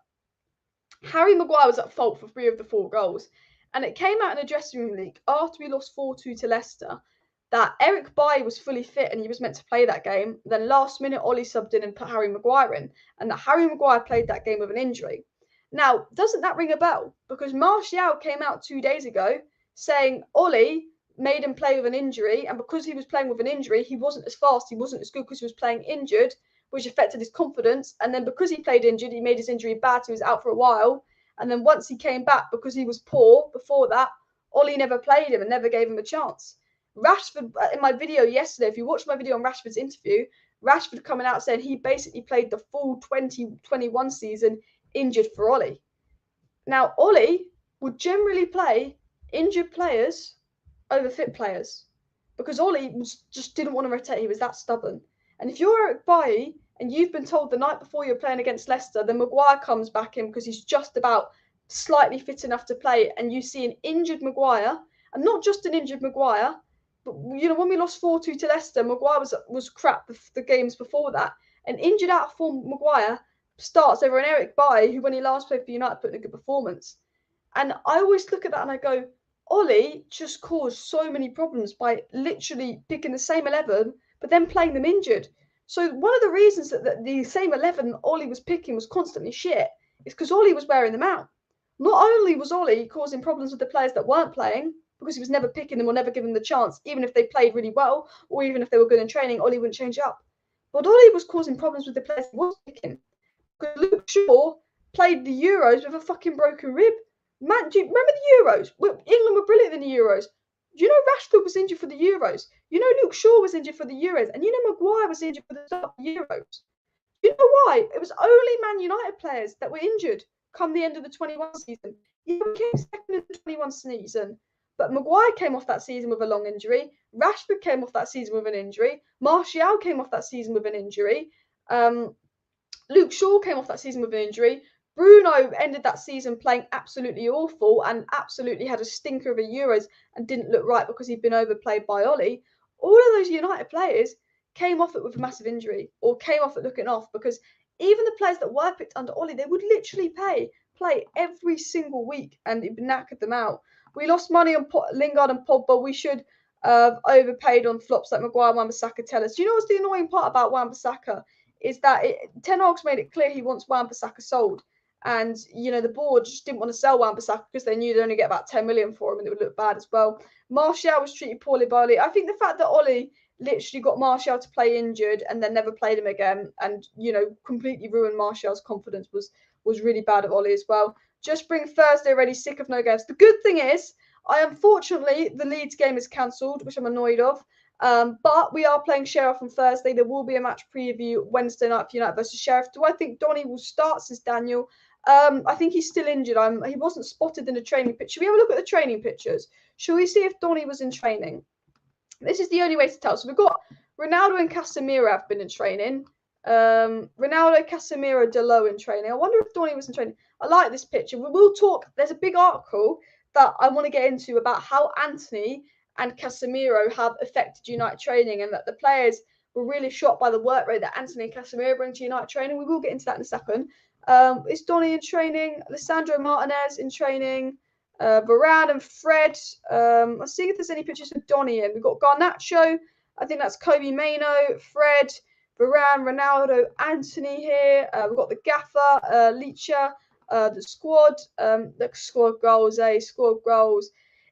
Harry Maguire was at fault for 3 of the 4 goals. And it came out in a dressing room leak after we lost 4-2 to Leicester that ERIK was fully fit and he was meant to play that game. Then last minute, Ollie subbed in and put Harry Maguire in, and that Harry Maguire played that game with an injury. Now, doesn't that ring a bell? Because Martial came out 2 days ago saying Ollie made him play with an injury, and because he was playing with an injury, he wasn't as fast, he wasn't as good because he was playing injured, which affected his confidence. And then because he played injured, he made his injury bad, so he was out for a while. And then once he came back, because he was poor before that, Ollie never played him and never gave him a chance. Rashford, in my video yesterday, if you watched my video on Rashford's interview, Rashford coming out saying he basically played the full 2021 season injured for Ollie. Now, Ollie would generally play injured players over fit players because Ollie just didn't want to rotate. He was that stubborn. And if you're Eric Bailly and you've been told the night before you're playing against Leicester, then Maguire comes back in because he's just about slightly fit enough to play, and you see an injured Maguire, and not just an injured Maguire, but, you know, when we lost 4-2 to Leicester, Maguire was crap the games before that. An injured out of form Maguire starts over an Eric Bailly, who when he last played for United put in a good performance. And I always look at that and I go, Ollie just caused so many problems by literally picking the same 11, but then playing them injured. So one of the reasons that the same 11 Ollie was picking was constantly shit is because Ollie was wearing them out. Not only was Ollie causing problems with the players that weren't playing, because he was never picking them or never giving them the chance, even if they played really well or even if they were good in training, Ollie wouldn't change up. But Ollie was causing problems with the players he was picking. Because Luke Shaw played the Euros with a fucking broken rib. Man, do you remember the Euros? England were brilliant in the Euros. Do you know Rashford was injured for the Euros? You know Luke Shaw was injured for the Euros? And you know Maguire was injured for the start of the Euros? You know why? It was only Man United players that were injured come the end of the 21 season. He came second in the 21 season. But Maguire came off that season with a long injury. Rashford came off that season with an injury. Martial came off that season with an injury. Luke Shaw came off that season with an injury. Bruno ended that season playing absolutely awful and absolutely had a stinker of a Euros and didn't look right because he'd been overplayed by Ollie. All of those United players came off it with a massive injury or came off it looking off, because even the players that were picked under Ollie, they would literally play every single week and it knackered them out. We lost money on Lingard and Pogba. We should have overpaid on flops like Maguire and Wan-Bissaka tell us. Do you know what's the annoying part about Wan-Bissaka? Is that Ten Hag's made it clear he wants Wan-Bissaka sold. And, you know, the board just didn't want to sell Wan-Bissaka because they knew they'd only get about 10 million for him and it would look bad as well. Martial was treated poorly by Ollie. I think the fact that Ollie literally got Martial to play injured and then never played him again and, you know, completely ruined Martial's confidence was really bad of Ollie as well. Just bring Thursday ready, sick of no games. The good thing is, unfortunately, the Leeds game is cancelled, which I'm annoyed of. But we are playing Sheriff on Thursday. There will be a match preview Wednesday night for United versus Sheriff. Do I think Donny will start, says Daniel? I think he's still injured. He wasn't spotted in a training picture. Should we have a look at the training pictures? Shall we see if Donny was in training? This is the only way to tell. So we've got Ronaldo and Casemiro have been in training. Ronaldo, Casemiro, Delo in training. I wonder if Donny was in training. I like this picture. We will talk. There's a big article that I want to get into about how Antony and Casemiro have affected United training and that the players were really shocked by the work rate that Antony and Casemiro bring to United training. We will get into that in a second. Is Donny in training? Lisandro Martinez in training. Varane and Fred. Let's see if there's any pictures of Donny in. We've got Garnacho. I think that's Kobe Mainoo. Fred, Varane, Ronaldo, Antony here. We've got the gaffer, Licha, the squad. The squad goals, squad goals.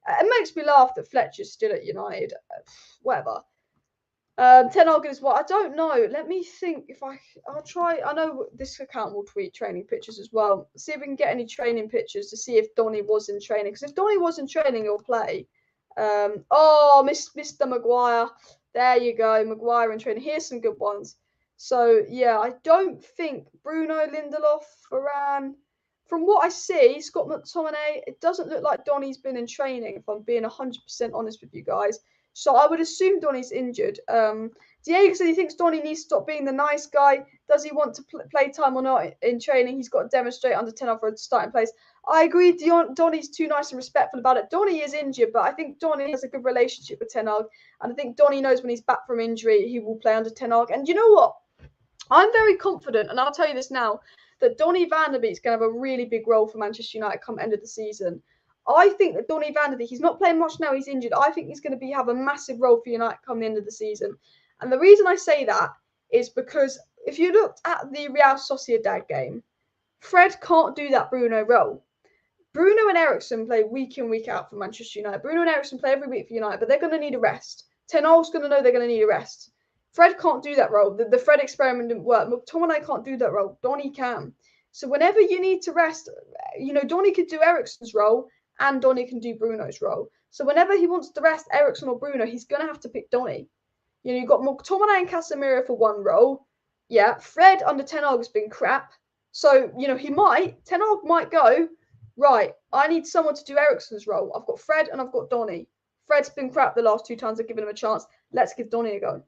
It makes me laugh that Fletcher's still at United. Whatever. Ten Hag is what? I don't know. Let me think if I'll try. I know this account will tweet training pictures as well. See if we can get any training pictures to see if Donny was in training. Because if Donny was in training, he'll play. Mr. Maguire. There you go. Maguire in training. Here's some good ones. So, yeah, I don't think Bruno, Lindelof, Varane. From what I see, Scott McTominay, it doesn't look like Donny's been in training, if I'm being 100% honest with you guys. So I would assume Donny's injured. Diego said he thinks Donny needs to stop being the nice guy. Does he want to play time or not in training? He's got to demonstrate under 10 for a starting place. I agree. Donny's too nice and respectful about it. Donny is injured, but I think Donny has a good relationship with Ten Hag. And I think Donny knows when he's back from injury, he will play under Ten Hag. And you know what? I'm very confident, and I'll tell you this now, that Donny van der Beek is going to have a really big role for Manchester United come end of the season. I think that Donny van der Beek, he's not playing much now, he's injured. I think he's going to have a massive role for United come the end of the season. And the reason I say that is because if you looked at the Real Sociedad game, Fred can't do that Bruno role. Bruno and Eriksen play week in, week out for Manchester United. Bruno and Eriksen play every week for United, but they're going to need a rest. Ten Hag's going to know they're going to need a rest. Fred can't do that role. The Fred experiment didn't work. McTominay can't do that role. Donny can. So whenever you need to rest, you know, Donny could do Eriksen's role and Donny can do Bruno's role. So whenever he wants to rest Eriksen or Bruno, he's going to have to pick Donny. You know, you've got McTominay and Casemiro for one role. Yeah, Fred under Ten Hag has been crap. So, you know, Ten Hag might go, right, I need someone to do Eriksen's role. I've got Fred and I've got Donny. Fred's been crap the last 2 times I've given him a chance. Let's give Donny a go.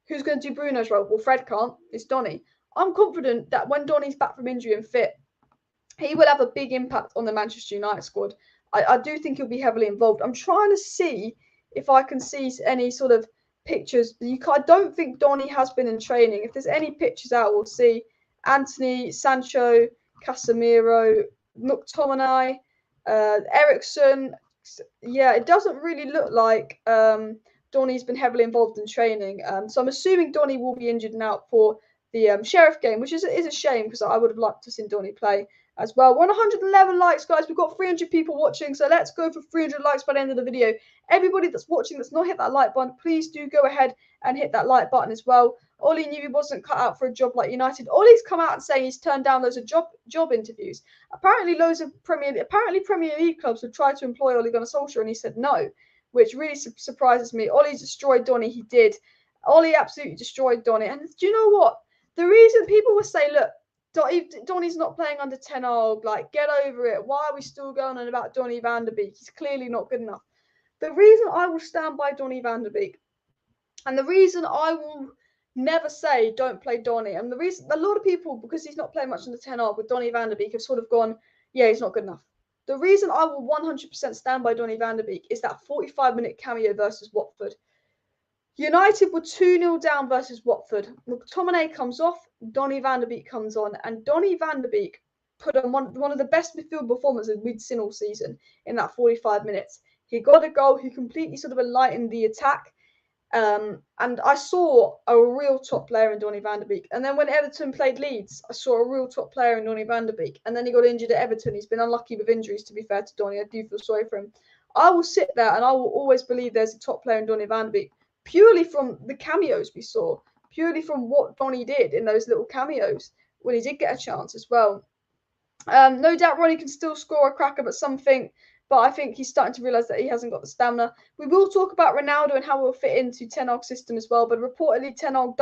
Who's going to do Bruno's role? Well, Fred can't. It's Donny. I'm confident that when Donny's back from injury and fit, he will have a big impact on the Manchester United squad. I do think he'll be heavily involved. I'm trying to see if I can see any sort of pictures. I don't think Donny has been in training. If there's any pictures out, we'll see Antony, Sancho, Casemiro, McTominay, Eriksen. Yeah, it doesn't really look like Donny's been heavily involved in training. So I'm assuming Donny will be injured and out for the Sheriff game, which is a shame because I would have liked to see Donny play as well. We're on 111 likes, guys. We've got 300 people watching, so let's go for 300 likes by the end of the video. Everybody that's watching that's not hit that like button, please do go ahead and hit that like button as well. Ollie knew he wasn't cut out for a job like United. Ollie's come out and saying he's turned down loads of job interviews. Apparently Premier League clubs have tried to employ Ole Gunnar Solskjaer and he said no, which really surprises me. Ollie destroyed Donny. He did. Ollie absolutely destroyed Donny. And do you know what? The reason people will say, look, Donny's not playing under Ten Hag, like, get over it. Why are we still going on about Donny van der Beek? He's clearly not good enough. The reason I will stand by Donny van der Beek and the reason I will never say don't play Donny. And the reason, a lot of people, because he's not playing much in the 10R with Donny van de Beek, have sort of gone, yeah, he's not good enough. The reason I will 100% stand by Donny van de Beek is that 45-minute cameo versus Watford. United were 2-0 down versus Watford. McTominay comes off, Donny van de Beek comes on, and Donny van de Beek put on one of the best midfield performances we'd seen all season in that 45 minutes. He got a goal, he completely sort of enlightened the attack. And I saw a real top player in Donny van de Beek. And then when Everton played Leeds, I saw a real top player in Donny van de Beek. And then he got injured at Everton. He's been unlucky with injuries, to be fair to Donny. I do feel sorry for him. I will sit there and I will always believe there's a top player in Donny van de Beek, purely from the cameos we saw, purely from what Donny did in those little cameos when he did get a chance as well. No doubt Ronnie can still score a cracker, but I think he's starting to realise that he hasn't got the stamina. We will talk about Ronaldo and how he'll fit into Ten Hag's system as well, but reportedly Ten Hag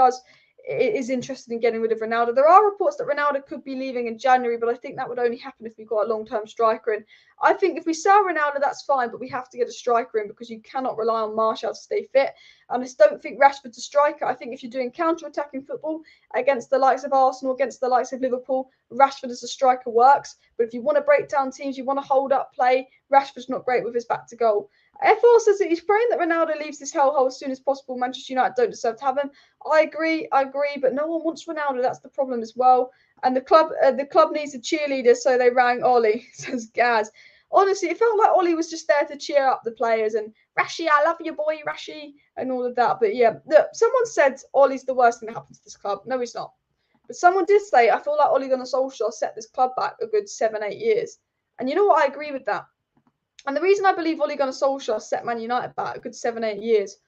is interested in getting rid of Ronaldo. There are reports that Ronaldo could be leaving in January, but I think that would only happen if we got a long-term striker in. I think if we sell Ronaldo, that's fine, but we have to get a striker in because you cannot rely on Martial to stay fit. And I just don't think Rashford's a striker. I think if you're doing counter-attacking football against the likes of Arsenal, against the likes of Liverpool, Rashford as a striker works. But if you want to break down teams, you want to hold up play, Rashford's not great with his back to goal. FR says that he's praying that Ronaldo leaves this hellhole as soon as possible. Manchester United don't deserve to have him. I agree, but no one wants Ronaldo. That's the problem as well. And the club needs a cheerleader, so they rang Ollie, says Gaz. Honestly, it felt like Ollie was just there to cheer up the players and Rashi, I love you, boy, Rashi, and all of that. But yeah, look, someone said Ollie's the worst thing that happened to this club. No, he's not. But someone did say, I feel like Ole Gunnar Solskjaer set this club back a good 7-8 years. And you know what? I agree with that. And the reason I believe Ole Gunnar Solskjaer set Man United back a good 7-8 years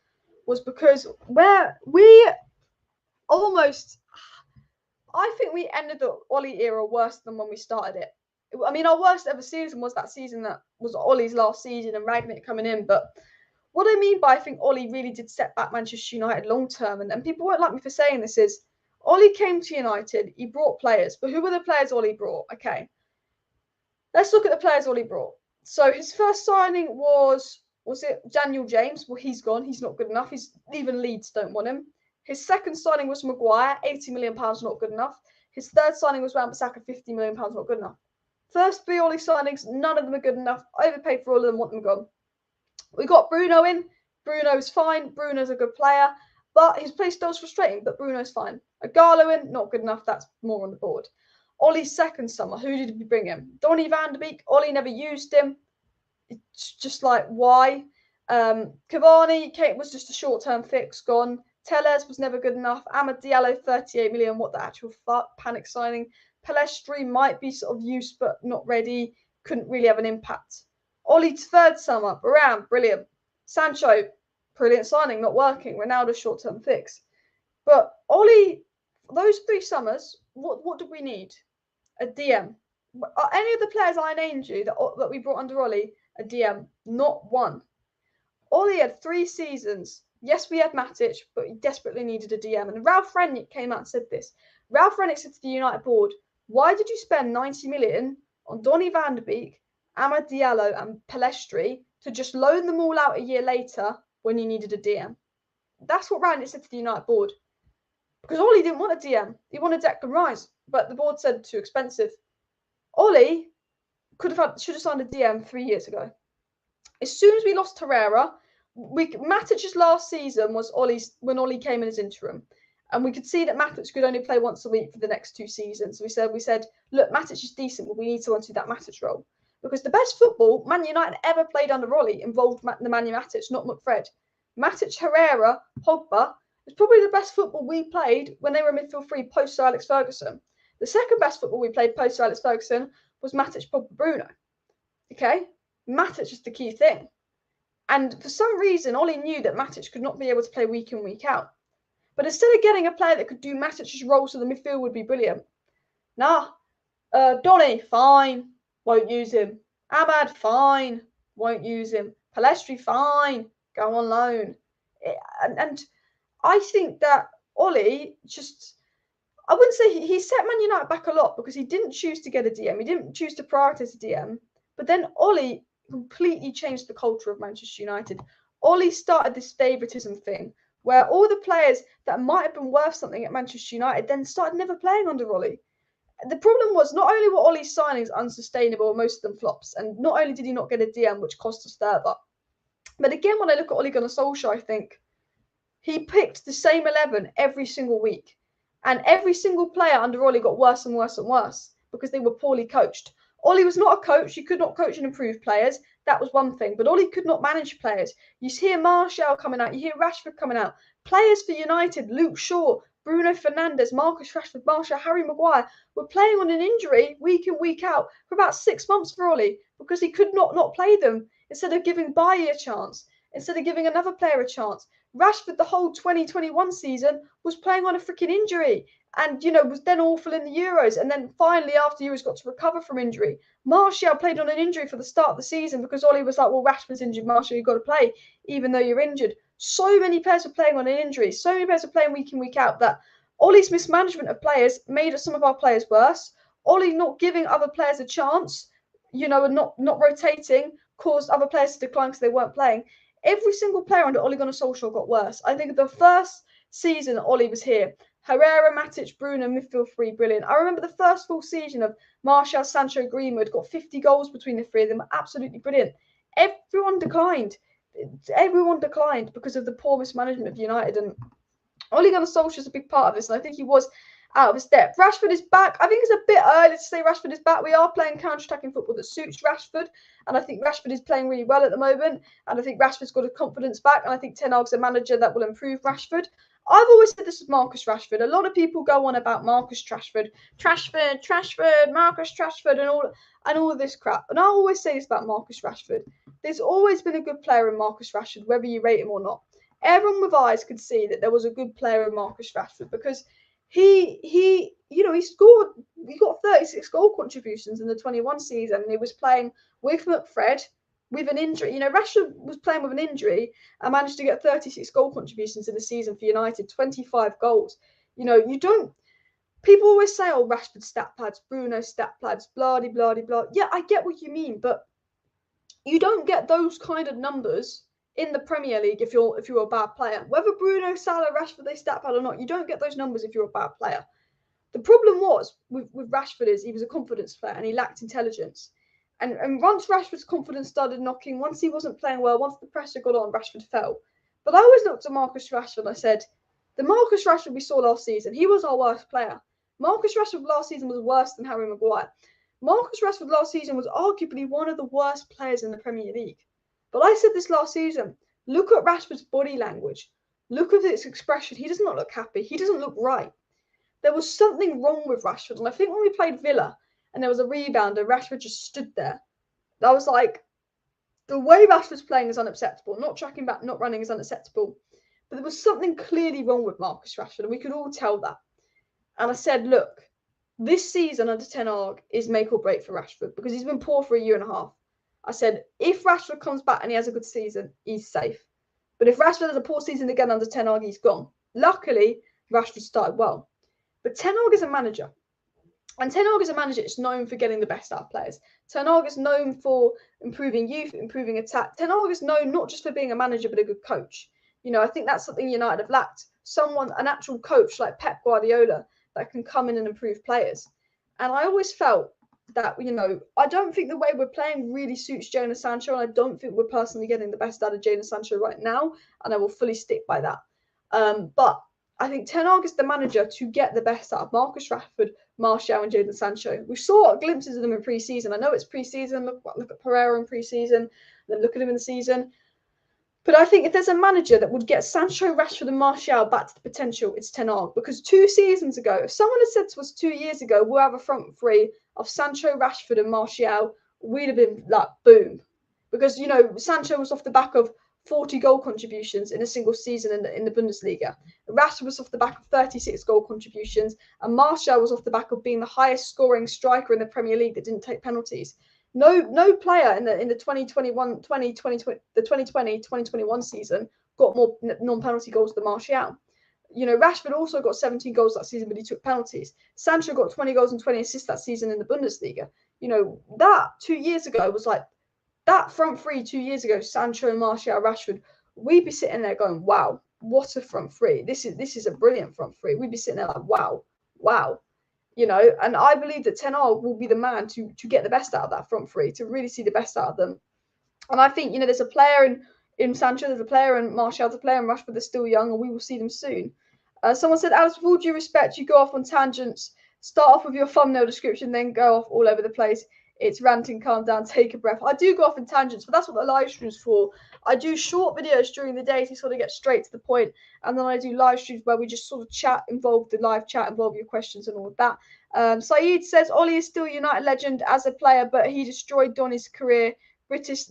was because I think we ended the Ole era worse than when we started it. I mean, our worst ever season was that season that was Ole's last season and Ragnick coming in. But what I mean by I think Ole really did set back Manchester United long term, and people won't like me for saying this, is Ole came to United, he brought players. But who were the players Ole brought? Okay, let's look at the players Ole brought. So his first signing was it Daniel James? Well, he's gone. He's not good enough. Even Leeds don't want him. His second signing was Maguire, £80 million, not good enough. His third signing was Wan-Bissaka, £50 million, not good enough. First three Ole signings, none of them are good enough. Overpaid for all of them, want them gone. We got Bruno in. Bruno's fine. Bruno's a good player, but his play style's frustrating, but Bruno's fine. Agallo in, not good enough. That's more on the board. Ole's second summer, who did we bring in? Donny van de Beek. Ole never used him. It's just like, why? Cavani was just a short-term fix, gone. Telles was never good enough. Amad Diallo, 38 million. What the actual fuck? Panic signing. Pellistri might be sort of used, but not ready. Couldn't really have an impact. Ole's third summer. Baran, brilliant. Sancho, brilliant signing, not working. Ronaldo, short-term fix. But Ole, those 3 summers, what did we need? A DM. Are any of the players I named you that we brought under Ole a DM? Not one. Ole had 3 seasons. Yes, we had Matic, but he desperately needed a DM. And Ralf Rangnick came out and said this. Ralf Rangnick said to the United board, why did you spend 90 million on Donny van de Beek, Amad Diallo and Pellistri to just loan them all out a year later when you needed a DM? That's what Rangnick said to the United board. Because Ole didn't want a DM. He wanted Declan Rice, but the board said too expensive. Ole should have signed a DM 3 years ago. As soon as we lost Herrera, Matic's last season was when Ole came in as interim. And we could see that Matic could only play once a week for the next 2 seasons. So we said, look, Matic is decent, but we need someone to do that Matic role. Because the best football Man United ever played under Ole involved Nemanja Matic, not McFred. Matic, Herrera, Pogba is probably the best football we played when they were midfield 3 post Sir Alex Ferguson. The second best football we played post Sir Alex Ferguson was Matic, Pogba, Bruno. Okay? Matic is the key thing. And for some reason, Ole knew that Matic could not be able to play week in, week out. But instead of getting a player that could do Matic's role so the midfield would be brilliant. Donny, fine, won't use him. Amad, fine, won't use him. Pellistri, fine, go on loan. And I think that Ole just, I wouldn't say he set Man United back a lot because he didn't choose to get a DM. He didn't choose to prioritise a DM. But then Ole completely changed the culture of Manchester United. Ole started this favouritism thing where all the players that might have been worth something at Manchester United then started never playing under Ollie. The problem was not only were Ollie's signings unsustainable, most of them flops, and not only did he not get a DM, which cost us further, but again, when I look at Ole Gunnar Solskjaer, I think he picked the same 11 every single week. And every single player under Ollie got worse and worse and worse because they were poorly coached. Ollie was not a coach. He could not coach and improve players. That was one thing. But Ollie could not manage players. You hear Martial coming out. You hear Rashford coming out. Players for United, Luke Shaw, Bruno Fernandes, Marcus Rashford, Martial, Harry Maguire, were playing on an injury week in, week out for about 6 months for Ollie because he could not play them instead of giving Bailly a chance, instead of giving another player a chance. Rashford, the whole 2021 season, was playing on a freaking injury and, was then awful in the Euros. And then finally, after Euros, got to recover from injury. Martial played on an injury for the start of the season because Ollie was like, well, Rashford's injured, Martial, you've got to play, even though you're injured. So many players were playing on an injury. So many players were playing week in, week out that Ollie's mismanagement of players made some of our players worse. Ollie not giving other players a chance, and not rotating, caused other players to decline because they weren't playing. Every single player under Ole Gunnar Solskjaer got worse. I think the first season Ollie was here, Herrera, Matic, Bruno, midfield three, brilliant. I remember the first full season of Martial, Sancho, Greenwood, got 50 goals between the three of them, absolutely brilliant. Everyone declined. Everyone declined because of the poor mismanagement of United, and Ole Gunnar Solskjaer is a big part of this, and I think he was out of his depth. Rashford is back. I think it's a bit early to say Rashford is back. We are playing counter-attacking football that suits Rashford, and I think Rashford is playing really well at the moment, and I think Rashford's got his confidence back, and I think Ten Hag's a manager that will improve Rashford. I've always said this with Marcus Rashford. A lot of people go on about Marcus Rashford, Marcus Rashford, and all of this crap. And I always say this about Marcus Rashford. There's always been a good player in Marcus Rashford, whether you rate him or not. Everyone with eyes could see that there was a good player in Marcus Rashford because he got 36 goal contributions in the 21 season, and he was playing with McFred with an injury. Rashford was playing with an injury and managed to get 36 goal contributions in the season for United, 25 goals. People always say, oh, Rashford stat pads, Bruno stat pads, blah, blah, blah. Yeah, I get what you mean, but you don't get those kind of numbers in the Premier League if you're a bad player. Whether Bruno, Salah, Rashford, they stat pad or not, you don't get those numbers if you're a bad player. The problem was with Rashford is he was a confidence player and he lacked intelligence. And once Rashford's confidence started knocking, once he wasn't playing well, once the pressure got on, Rashford fell. But I always looked at Marcus Rashford and I said, the Marcus Rashford we saw last season, he was our worst player. Marcus Rashford last season was worse than Harry Maguire. Marcus Rashford last season was arguably one of the worst players in the Premier League. But I said this last season, look at Rashford's body language. Look at his expression. He does not look happy. He doesn't look right. There was something wrong with Rashford. And I think when we played Villa and there was a rebound and Rashford just stood there, I was like, the way Rashford's playing is unacceptable. Not tracking back, not running is unacceptable. But there was something clearly wrong with Marcus Rashford, and we could all tell that. And I said, look, this season under Ten Hag is make or break for Rashford because he's been poor for a year and a half. I said, if Rashford comes back and he has a good season, he's safe. But if Rashford has a poor season again under Ten Hag, he's gone. Luckily, Rashford started well. But Ten Hag is a manager. And Ten Hag is a manager that's known for getting the best out of players. Ten Hag is known for improving youth, improving attack. Ten Hag is known not just for being a manager, but a good coach. I think that's something United have lacked. An actual coach like Pep Guardiola that can come in and improve players. And I always felt that, I don't think the way we're playing really suits Jadon Sancho, and I don't think we're personally getting the best out of Jadon Sancho right now, and I will fully stick by that. But I think Ten Hag is the manager to get the best out of Marcus Rashford, Martial, and Jadon Sancho. We saw glimpses of them in pre-season. I know it's pre-season. Look at Pereira in pre-season, then look at him in the season. But I think if there's a manager that would get Sancho, Rashford, and Martial back to the potential, it's Ten Hag. Because 2 seasons ago, if someone had said to us 2 years ago, we'll have a front three of Sancho, Rashford, and Martial, we'd have been like, boom. Because, Sancho was off the back of 40 goal contributions in a single season in the Bundesliga. Rashford was off the back of 36 goal contributions, and Martial was off the back of being the highest scoring striker in the Premier League that didn't take penalties. No player in the 2020-2021 season got more non-penalty goals than Martial. Rashford also got 17 goals that season, but he took penalties. Sancho got 20 goals and 20 assists that season in the Bundesliga. That 2 years ago was like, that front three 2 years ago, Sancho, Martial, Rashford, we'd be sitting there going, wow. what a front three. This is a brilliant front three. We'd be sitting there like, wow. You know, and I believe that Ten Hag will be the man to get the best out of that front three, to really see the best out of them. And I think, you know, there's a player in Sancho, there's a player in Martial, there's a player in Rashford that's still young, and we will see them soon. Someone said, Alex, with all due respect, you go off on tangents. Start off with your thumbnail description, then go off all over the place. It's ranting, calm down, take a breath. I do go off in tangents, but that's what the live stream's for. I do short videos during the day to sort of get straight to the point, and then I do live streams where we just sort of chat, involve the live chat, involve your questions and all of that. Saeed says, Ollie is still a United legend as a player, but he destroyed Donny's career. British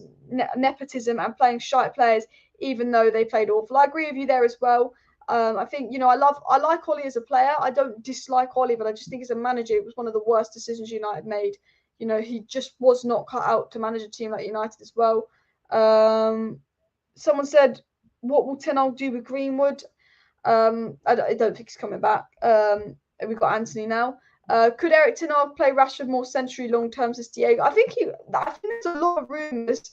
nepotism and playing shite players, even though they played awful. I agree with you there as well. I think, you know, I like Ollie as a player. I don't dislike Ollie, but I just think as a manager, it was one of the worst decisions United made. You know, he just was not cut out to manage a team like United as well. Someone said, what will Ten Hag do with Greenwood? I don't think he's coming back. We've got Antony now. Could Erik ten Hag play Rashford more centrally long term as Diego? I think there's a lot of rumours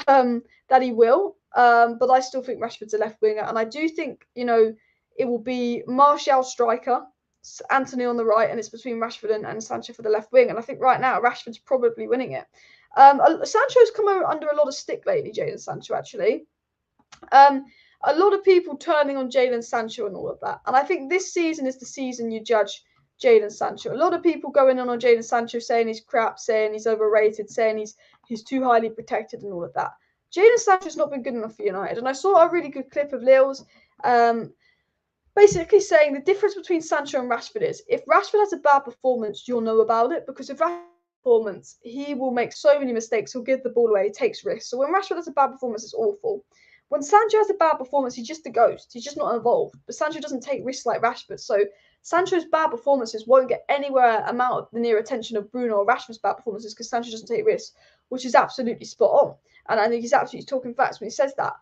that he will, but I still think Rashford's a left winger, and I do think, you know, it will be Martial striker, Antony on the right, and it's between Rashford and Sancho for the left wing. And I think right now Rashford's probably winning it. Sancho's come under a lot of stick lately, Jadon Sancho, actually. A lot of people turning on Jadon Sancho and all of that, and I think this season is the season you judge Jadon Sancho. A lot of people going on Jadon Sancho, saying he's crap, saying he's overrated, saying he's too highly protected and all of that. Jadon Sancho's not been good enough for United. And I saw a really good clip of Lille's basically saying the difference between Sancho and Rashford is, if Rashford has a bad performance, you'll know about it, because if Rashford has a performance, he will make so many mistakes, he'll give the ball away, he takes risks. So when Rashford has a bad performance, it's awful. When Sancho has a bad performance, he's just a ghost. He's just not involved. But Sancho doesn't take risks like Rashford. So Sancho's bad performances won't get anywhere amount of the near attention of Bruno or Rashford's bad performances, because Sancho doesn't take risks, which is absolutely spot on. And I think he's absolutely talking facts when he says that.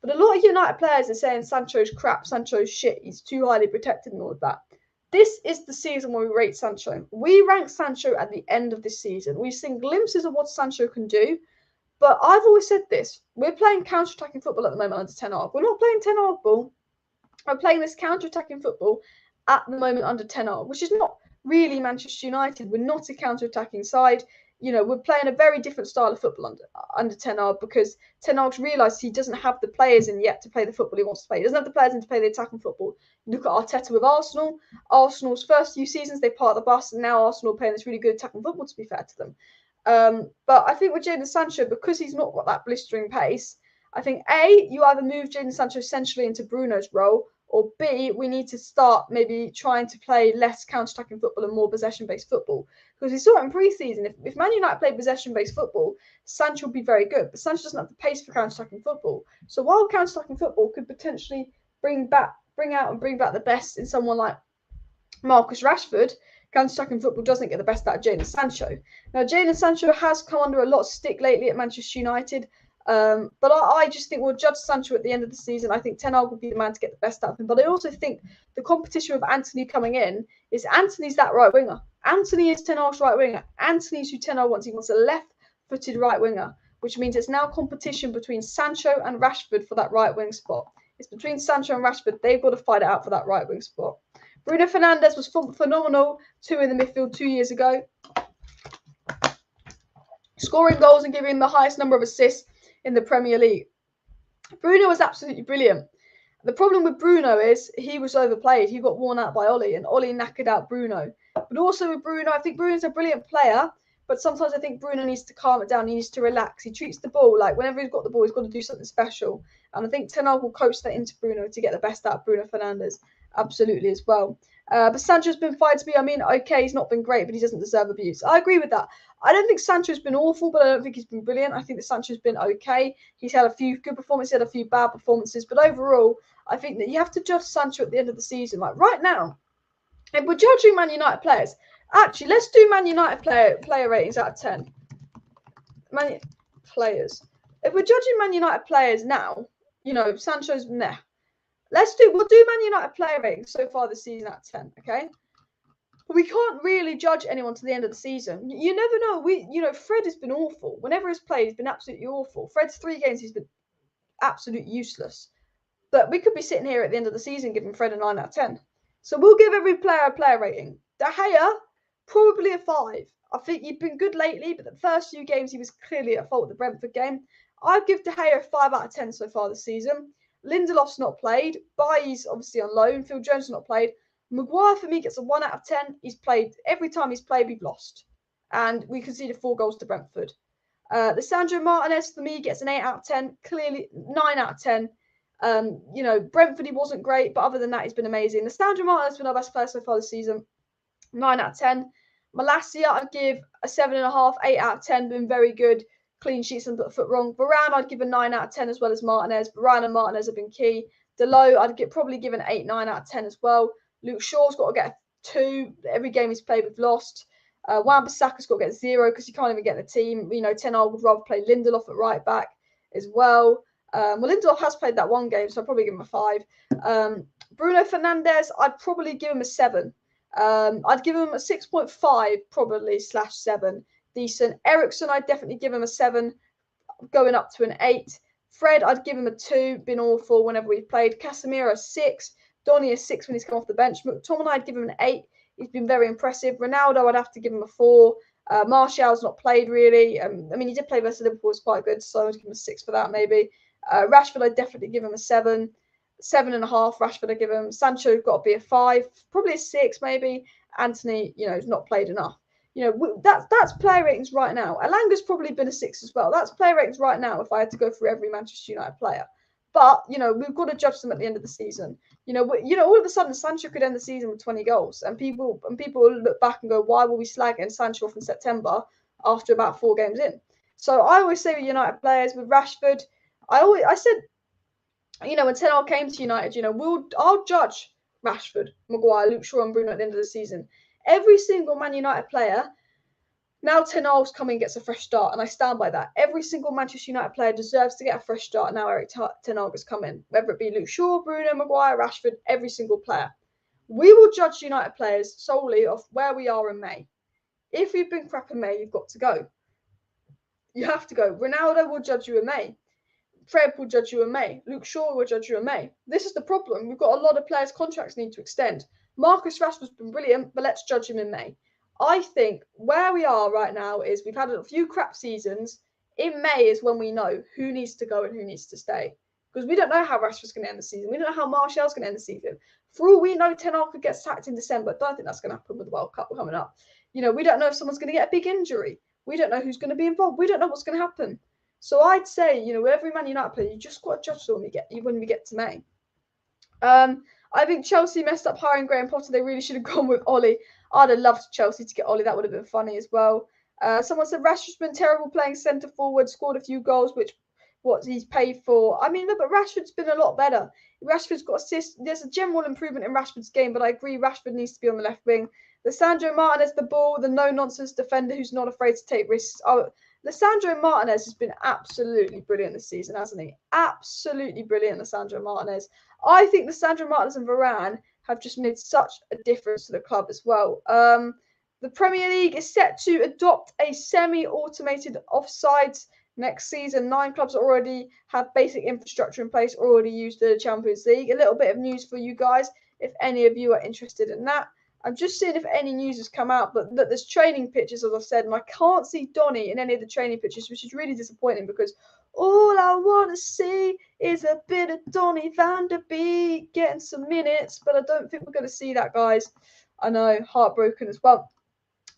But a lot of United players are saying Sancho's crap, Sancho's shit, he's too highly protected and all of that. This is the season where we rate Sancho. We rank Sancho at the end of this season. We've seen glimpses of what Sancho can do. But I've always said this. We're playing counter-attacking football at the moment under Ten Hag. We're not playing Ten Hag ball. We're playing this counter-attacking football at the moment under Ten Hag, which is not really Manchester United. We're not a counter-attacking side. You know, we're playing a very different style of football under Ten Hag, because Ten Hag's realised he doesn't have the players in yet to play the football he wants to play. He doesn't have the players in to play the attacking football. Look at Arteta with Arsenal. Arsenal's first few seasons, they part the bus, and now Arsenal are playing this really good attacking football, to be fair to them. But I think with Jadon Sancho, because he's not got that blistering pace, I think A, you either move Jadon Sancho essentially into Bruno's role, or B, we need to start maybe trying to play less counter-attacking football and more possession-based football. Because we saw it in pre-season, if Man United played possession-based football, Sancho would be very good, but Sancho doesn't have the pace for counter-attacking football. So while counter-attacking football could potentially bring back the best in someone like Marcus Rashford, counter-attacking football doesn't get the best out of Jadon Sancho. Now, Jadon Sancho has come under a lot of stick lately at Manchester United, but I just think we'll judge Sancho at the end of the season. I think Ten Hag will be the man to get the best out of him. But I also think the competition with Antony coming in is Antony's that right winger. Antony is Ten Hag's right winger. Antony's who Ten Hag wants. He wants a left-footed right winger, which means it's now competition between Sancho and Rashford for that right wing spot. It's between Sancho and Rashford. They've got to fight it out for that right wing spot. Bruno Fernandes was phenomenal, 2 in the midfield 2 years ago, scoring goals and giving the highest number of assists in the Premier League. Bruno was absolutely brilliant. The problem with Bruno is he was overplayed. He got worn out by Ollie, and Ollie knackered out Bruno. But also with Bruno, I think Bruno's a brilliant player, but sometimes I think Bruno needs to calm it down. He needs to relax. He treats the ball like whenever he's got the ball, he's got to do something special. And I think Ten Hag will coach that into Bruno to get the best out of Bruno Fernandes. Absolutely as well. But Sancho's been fine to me. I mean, okay, he's not been great, but he doesn't deserve abuse. I agree with that. I don't think Sancho's been awful, but I don't think he's been brilliant. I think that Sancho's been okay. He's had a few good performances, had a few bad performances, but overall, I think that you have to judge Sancho at the end of the season. Like right now, if we're judging Man United players, actually, let's do Man United player ratings out of 10. Players. If we're judging Man United players now, you know, Sancho's meh. We'll do Man United player ratings so far this season at 10, okay? But we can't really judge anyone to the end of the season. You never know. Fred has been awful. Whenever he's played, he's been absolutely awful. Fred's 3 games, he's been absolutely useless. But we could be sitting here at the end of the season giving Fred a 9 out of 10. So we'll give every player a player rating. De Gea, probably a 5. I think he's been good lately, but the first few games he was clearly at fault. The Brentford game, I'd give De Gea a 5 out of 10 so far this season. Lindelof's not played. Bailly's obviously on loan. Phil Jones not played. Maguire for me gets a 1 out of 10. He's played every time he's played, we've lost, and we conceded 4 goals to Brentford. The Sandro Martinez for me gets an 8 out of 10. Clearly 9 out of 10. You know, Brentford, he wasn't great, but other than that, he's been amazing. The Sandro Martinez has been our best player so far this season. 9 out of 10. Malacia, I'd give a 7.5, 8 out of 10. Been very good. Clean sheets and put a foot wrong. Varane, I'd give a 9 out of 10 as well as Martinez. Varane and Martinez have been key. Delo, I'd probably give an 8, 9 out of 10 as well. Luke Shaw's got to get a 2. Every game he's played, we've lost. Wan-Bissaka's got to get 0 because he can't even get in the team. You know, Ten Hag would rather play Lindelof at right back as well. Lindelof has played that one game, so I'd probably give him a 5. Bruno Fernandes, I'd probably give him a 7. I'd give him a 6.5 probably /7. Decent. ERIKSEN, I'd definitely give him a 7, going up to an 8. Fred, I'd give him a 2. Been awful whenever we've played. Casemiro, a 6. Donny, a 6 when he's come off the bench. McTominay, I'd give him an 8. He's been very impressive. Ronaldo, I'd have to give him a 4. Martial's not played really. I mean, he did play versus Liverpool, was quite good, so I'd give him a 6 for that maybe. Rashford, I'd definitely give him a 7. 7.5. Rashford, I'd give him. Sancho, got to be a 5. Probably a 6 maybe. Antony, you know, has not played enough. You know, that's player ratings right now. Alanga's probably been a 6 as well. That's player ratings right now if I had to go through every Manchester United player. But, you know, we've got to judge them at the end of the season. You know, all of a sudden Sancho could end the season with 20 goals. And people will look back and go, why were we slagging Sancho off in September after about 4 games in? So I always say with United players, with Rashford, I said, you know, when Ten Hag came to United, you know, I'll judge Rashford, Maguire, Luke Shaw and Bruno at the end of the season. Every single Man United player, now Ten Hag's coming and gets a fresh start, and I stand by that. Every single Manchester United player deserves to get a fresh start now Erik Ten Hag has come in, whether it be Luke Shaw, Bruno, Maguire, Rashford, every single player. We will judge United players solely off where we are in May. If you've been crap in May, you've got to go. You have to go. Ronaldo will judge you in May. Fred will judge you in May. Luke Shaw will judge you in May. This is the problem. We've got a lot of players' contracts need to extend. Marcus Rashford's been brilliant, but let's judge him in May. I think where we are right now is we've had a few crap seasons. In May is when we know who needs to go and who needs to stay. Because we don't know how Rashford's going to end the season. We don't know how Martial's going to end the season. For all we know, Ten Hag could get sacked in December. Don't think that's going to happen with the World Cup coming up. You know, we don't know if someone's going to get a big injury. We don't know who's going to be involved. We don't know what's going to happen. So I'd say, you know, with every Man United player, you just got to judge them when we get to May. I think Chelsea messed up hiring Graham Potter. They really should have gone with Ollie. I'd have loved Chelsea to get Ollie. That would have been funny as well. Someone said Rashford's been terrible playing centre forward, scored a few goals, which what he's paid for. I mean, look, but Rashford's been a lot better. Rashford's got assists. There's a general improvement in Rashford's game, but I agree Rashford needs to be on the left wing. The Sandro Martinez, the ball, the no-nonsense defender who's not afraid to take risks. Lissandro Martinez has been absolutely brilliant this season, hasn't he? Absolutely brilliant, Lissandro Martinez. I think Lissandro Martinez and Varane have just made such a difference to the club as well. The Premier League is set to adopt a semi-automated offsides next season. 9 clubs already have basic infrastructure in place, already use the Champions League. A little bit of news for you guys, if any of you are interested in that. I'm just seeing if any news has come out, but look, there's training pictures, as I've said, and I can't see Donny in any of the training pictures, which is really disappointing because all I want to see is a bit of Donny van der Beek getting some minutes, but I don't think we're going to see that, guys. I know, heartbroken as well.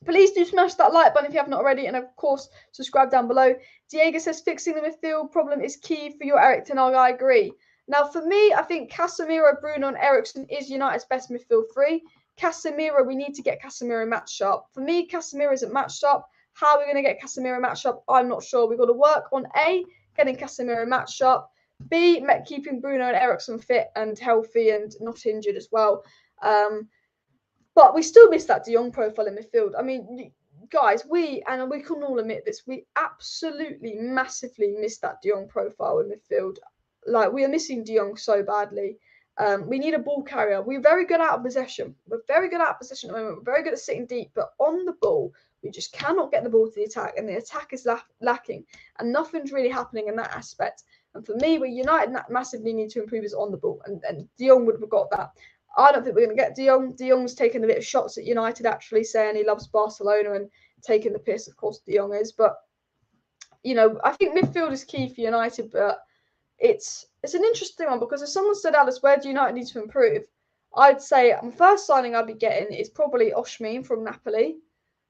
Please do smash that like button if you haven't already, and of course, subscribe down below. Diego says fixing the midfield problem is key for your Erik Ten Hag. I agree. Now, for me, I think Casemiro, Bruno, and ERIKSEN is United's best midfield 3. Casemiro, we need to get Casemiro match sharp. For me, Casemiro isn't match sharp. How are we going to get Casemiro match sharp? I'm not sure. We've got to work on A, getting Casemiro match sharp. B, keeping Bruno and ERIKSEN fit and healthy and not injured as well. But we still miss that De Jong profile in midfield. I mean, guys, we can all admit this, we absolutely massively miss that De Jong profile in midfield. Like, we are missing De Jong so badly. We need a ball carrier. We're very good out of possession. We're very good out of possession at the moment. We're very good at sitting deep, but on the ball, we just cannot get the ball to the attack, and the attack is lacking, and nothing's really happening in that aspect. And for me, where United massively need to improve is on the ball, and De Jong would have got that. I don't think we're going to get De Jong. De Jong's taken a bit of shots at United, actually, saying he loves Barcelona and taking the piss, of course, De Jong is. But, you know, I think midfield is key for United, but it's an interesting one because if someone said, Alice, where do United need to improve? I'd say my first signing I'd be getting is probably Osimhen from Napoli.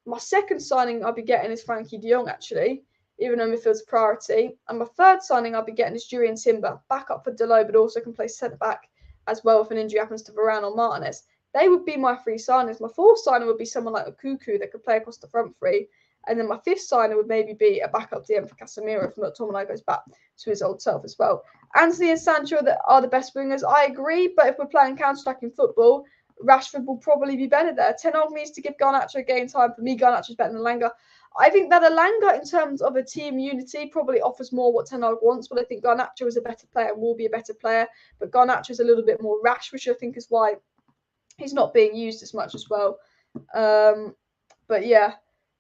My second signing I'll be getting is Frenkie de Jong, actually, even though midfield's a priority. And my third signing I'll be getting is Jurriën Timber, back up for Dalot, but also can play centre-back as well if an injury happens to Varane or Martinez. They would be my three signings. My fourth signing would be someone like Okuku that could play across the front three. And then my fifth signing would maybe be a backup DM for Casemiro if McTominay goes back to his old self as well. Antony and Sancho are the best wingers, I agree, but if we're playing counter-attacking football, Rashford will probably be better there. Ten Hag needs to give Garnacho game time. For me, Garnacho is better than Elanga. I think that Elanga, in terms of a team unity, probably offers more what Ten Hag wants, but I think Garnacho is a better player and will be a better player. But Garnacho is a little bit more rash, which I think is why he's not being used as much as well. But yeah,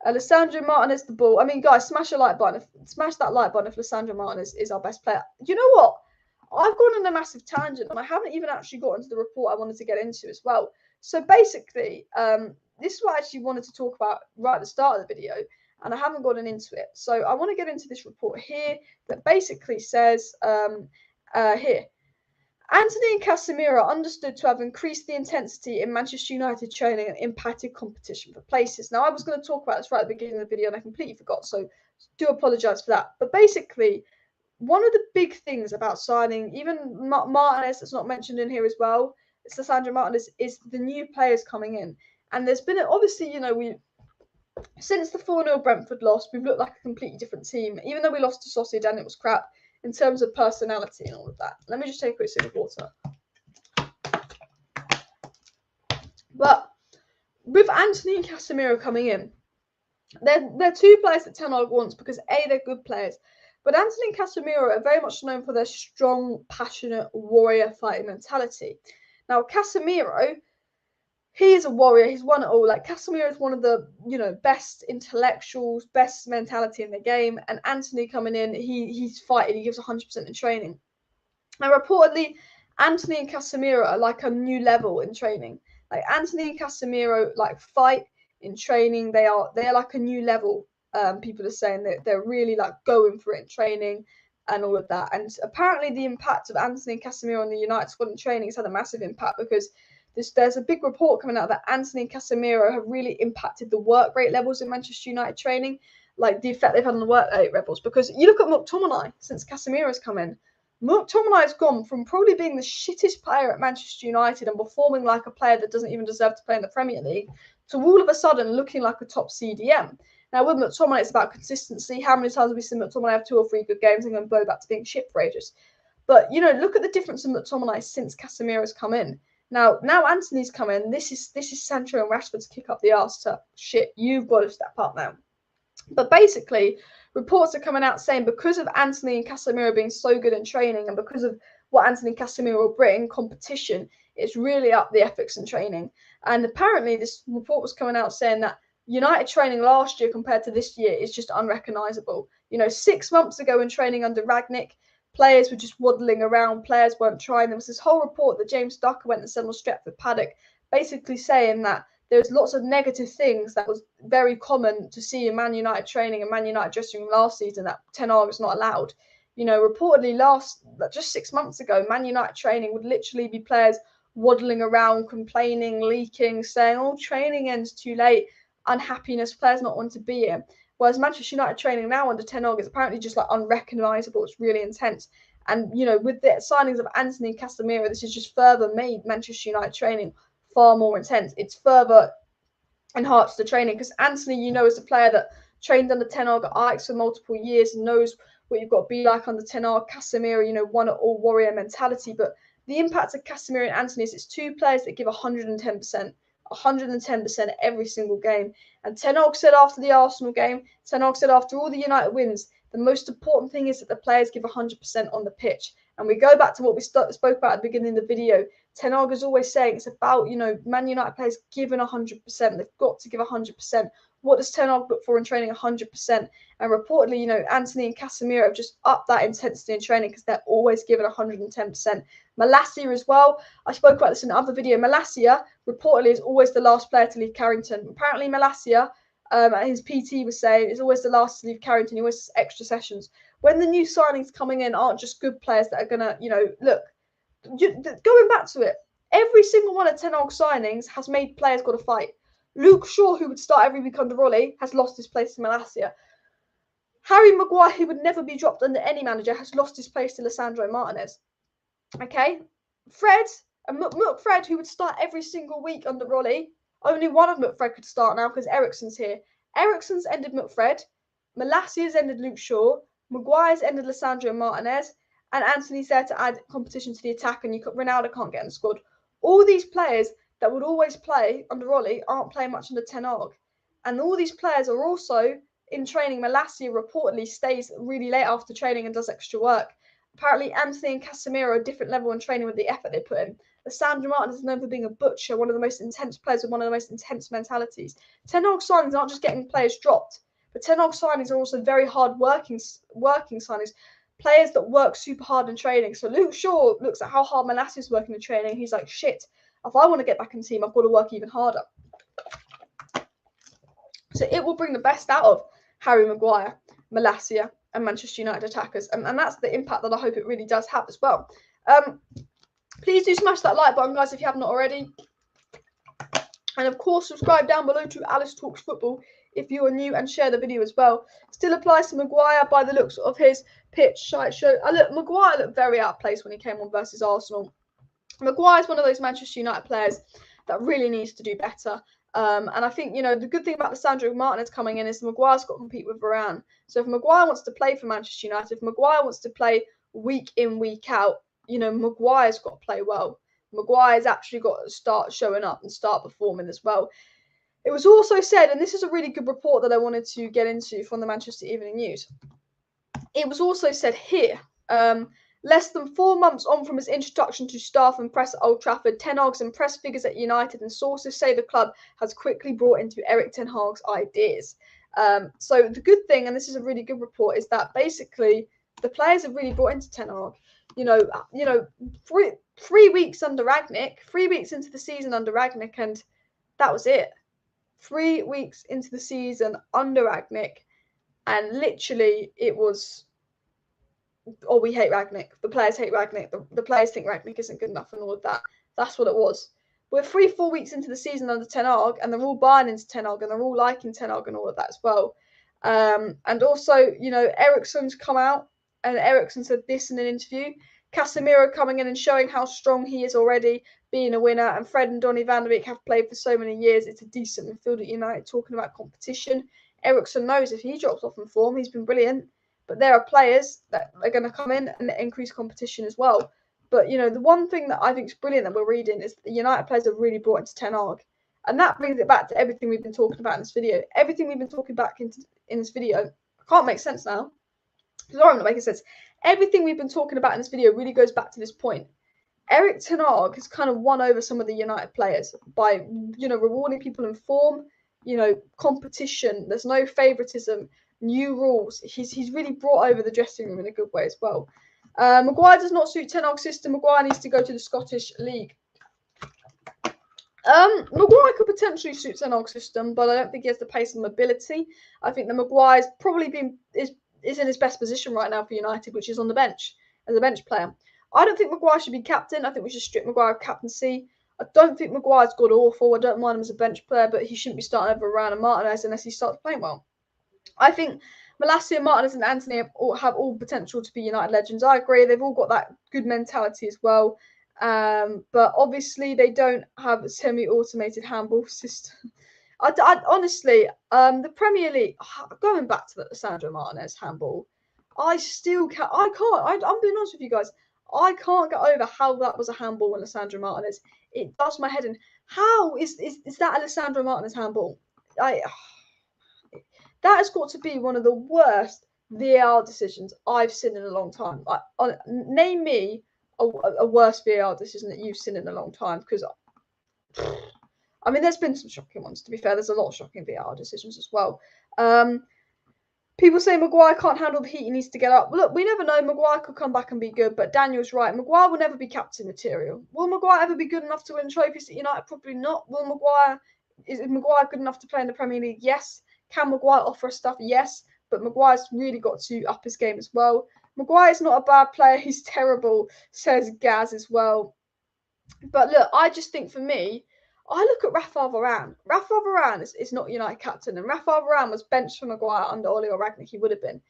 Alessandro Martinez the ball. I mean, guys, smash a like button. Smash that like button if Alessandro Martinez is our best player. You know what? I've gone on a massive tangent and I haven't even actually got into the report I wanted to get into as well. So basically, this is what I actually wanted to talk about right at the start of the video, and I haven't gotten into it. So I want to get into this report here that basically says, here, Antony and Casemiro are understood to have increased the intensity in Manchester United training and impacted competition for places. Now, I was going to talk about this right at the beginning of the video and I completely forgot, so do apologise for that. But basically, one of the big things about signing, even Martinez, that's not mentioned in here as well, it's Alessandro Martinez, is the new players coming in. And there's been, obviously, you know, since the 4-0 Brentford loss, we've looked like a completely different team. Even though we lost to Sociedad and it was crap in terms of personality and all of that. Let me just take a quick sip of water. But with Antony and Casemiro coming in, they're two players that Ten Hag wants because A, they're good players. But Antony and Casemiro are very much known for their strong, passionate, warrior fighting mentality. Now, Casemiro, he is a warrior. He's won it all. Like, Casemiro is one of the, you know, best intellectuals, best mentality in the game. And Antony coming in, he's fighting. He gives 100% in training. And reportedly, Antony and Casemiro are like a new level in training. Like, Antony and Casemiro, like, fight in training. They are like a new level. People are saying that they're really like going for it in training and all of that. And apparently the impact of Antony and Casemiro on the United squad in training has had a massive impact because there's a big report coming out that Antony and Casemiro have really impacted the work rate levels in Manchester United training, like the effect they've had on the work rate levels. Because you look at McTominay since Casemiro's come in. McTominay's gone from probably being the shittest player at Manchester United and performing like a player that doesn't even deserve to play in the Premier League to all of a sudden looking like a top CDM. Now, with McTominay, it's about consistency. How many times have we seen McTominay have 2 or 3 good games and then blow back to being shit for ages? But, you know, look at the difference in McTominay since Casemiro's come in. Now Antony's come in. This is Sancho and Rashford's kick up the arse to shit. You've got to step up now. But basically, reports are coming out saying because of Antony and Casemiro being so good in training and because of what Antony and Casemiro will bring, competition, it's really up the ethics in training. And apparently this report was coming out saying that United training last year compared to this year is just unrecognisable. You know, 6 months ago in training under Rangnick, players were just waddling around. Players weren't trying. There was this whole report that James Ducker went and said on Stretford Paddock, basically saying that there's lots of negative things that was very common to see in Man United training and Man United dressing room last season that Ten Hag was not allowed. You know, reportedly just 6 months ago, Man United training would literally be players waddling around, complaining, leaking, saying, oh, training ends too late, unhappiness, players not want to be here. Whereas Manchester United training now under Ten Hag is apparently just like unrecognisable. It's really intense. And, you know, with the signings of Antony and Casemiro, this has just further made Manchester United training far more intense. It's further enhanced the training because Antony, you know, is a player that trained under Ten Hag at Ajax for multiple years and knows what you've got to be like under Ten Hag. Casemiro, you know, won it all warrior mentality. But the impact of Casemiro and Antony is it's two players that give 110%. 110% every single game. And Ten Hag said after the Arsenal game, Ten Hag said after all the United wins, the most important thing is that the players give 100% on the pitch. And we go back to what we spoke about at the beginning of the video. Ten Hag is always saying it's about, you know, Man United players giving 100%. They've got to give 100% What does Ten Hag look for in training? 100%. And reportedly, you know, Antony and Casemiro have just upped that intensity in training because they're always given 110%. Malacia as well. I spoke about this in another video. Malacia reportedly is always the last player to leave Carrington. Apparently, Malacia, his PT was saying, is always the last to leave Carrington. He always has extra sessions. When the new signings coming in aren't just good players that are going to, you know, look, going back to it, every single one of Ten Hag's signings has made players got to fight. Luke Shaw, who would start every week under Rolly, has lost his place to Malacia. Harry Maguire, who would never be dropped under any manager, has lost his place to Lisandro Martinez. Okay? Fred, and McFred, who would start every single week under Rolly, only one of McFred could start now because Eriksen's here. Eriksen's ended McFred, Malacia's ended Luke Shaw, Maguire's ended Lisandro Martinez, and Antony's there to add competition to the attack, and Ronaldo can't get in the squad. All these players that would always play under Rolly aren't playing much under Ten Hag. And all these players are also in training. Malacia reportedly stays really late after training and does extra work. Apparently, Antony and Casemiro are a different level in training with the effort they put in. Lisandro Martinez is known for being a butcher, one of the most intense players with one of the most intense mentalities. Ten Hag signings aren't just getting players dropped, but Ten Hag signings are also very hard working signings. Players that work super hard in training. So Luke Shaw looks at how hard Malacia is working in training. He's like, shit, if I want to get back in the team, I've got to work even harder. So it will bring the best out of Harry Maguire, Malacia, and Manchester United attackers. And that's the impact that I hope it really does have as well. Please do smash that like button, guys, if you haven't already. And of course, subscribe down below to Alice Talks Football if you are new, and share the video as well. Still applies to Maguire by the looks of his pitch sideshow. Maguire looked very out of place when he came on versus Arsenal. Maguire's one of those Manchester United players that really needs to do better. And I think, you know, the good thing about Lisandro Martinez coming in is Maguire's got to compete with Varane. So if Maguire wants to play for Manchester United, if Maguire wants to play week in, week out, you know, Maguire's got to play well. Maguire's actually got to start showing up and start performing as well. It was also said, and this is a really good report that I wanted to get into from the Manchester Evening News. It was also said here, less than 4 months on from his introduction to staff and press at Old Trafford, Ten Hag's impressed figures at United, and sources say the club has quickly brought into ERIK Ten Hag's ideas. So the good thing, and this is a really good report, is that basically the players have really brought into Ten Hag. You know, 3 weeks under Rangnick, 3 weeks into the season under Rangnick, and that was it. 3 weeks into the season under Rangnick, and literally it was, oh, we hate Rangnick. The players hate Rangnick. The players think Rangnick isn't good enough and all of that. That's what it was. We're 3-4 weeks into the season under Ten Hag, and they're all buying into Ten Hag, and they're all liking Ten Hag and all of that as well. And also, you know, Eriksen's come out, and Eriksen said this in an interview. Casemiro coming in and showing how strong he is already, being a winner, and Fred and Donny van de Beek have played for so many years. It's a decent midfield at United, talking about competition. Eriksen knows if he drops off in form, he's been brilliant. But there are players that are going to come in and increase competition as well. But, you know, the one thing that I think is brilliant that we're reading is that the United players have really brought into Ten Hag. And that brings it back to everything we've been talking about in this video. Everything we've been talking about in this video, I can't make sense now. Sorry, I'm not making sense. Everything we've been talking about in this video really goes back to this point. ERIK Ten Hag has kind of won over some of the United players by, you know, rewarding people in form, you know, competition. There's no favouritism, new rules. He's really brought over the dressing room in a good way as well. Maguire does not suit Ten Hag's system. Maguire needs to go to the Scottish League. Maguire could potentially suit Ten Hag's system, but I don't think he has the pace and mobility. I think that Maguire's probably is in his best position right now for United, which is on the bench as a bench player. I don't think Maguire should be captain. I think we should strip Maguire of captaincy. I don't think Maguire's god awful. I don't mind him as a bench player, but he shouldn't be starting over Varane and Martinez unless he starts playing well. I think Malacia, Martinez and Antony have all potential to be United legends. I agree. They've all got that good mentality as well. But obviously they don't have a semi-automated handball system. I honestly, the Premier League, going back to the Sandro Martinez handball, I'm being honest with you guys. I can't get over how that was a handball when Lisandro Martinez. It does my head in. How is that a Lisandro Martinez handball? That has got to be one of the worst VAR decisions I've seen in a long time. Name me a worse VAR decision that you've seen in a long time, because I mean, there's been some shocking ones, to be fair. There's a lot of shocking VAR decisions as well. People say Maguire can't handle the heat, he needs to get up. Look, we never know. Maguire could come back and be good, but Daniel's right. Maguire will never be captain material. Will Maguire ever be good enough to win trophies at United? Probably not. Is Maguire good enough to play in the Premier League? Yes. Can Maguire offer us stuff? Yes. But Maguire's really got to up his game as well. Maguire's not a bad player. He's terrible, says Gaz as well. But look, I just think for me, I look at Rafael Varane. Rafael Varane is not United captain, and Rafael Varane was benched for Maguire under Ole or Rangnick. He would have been.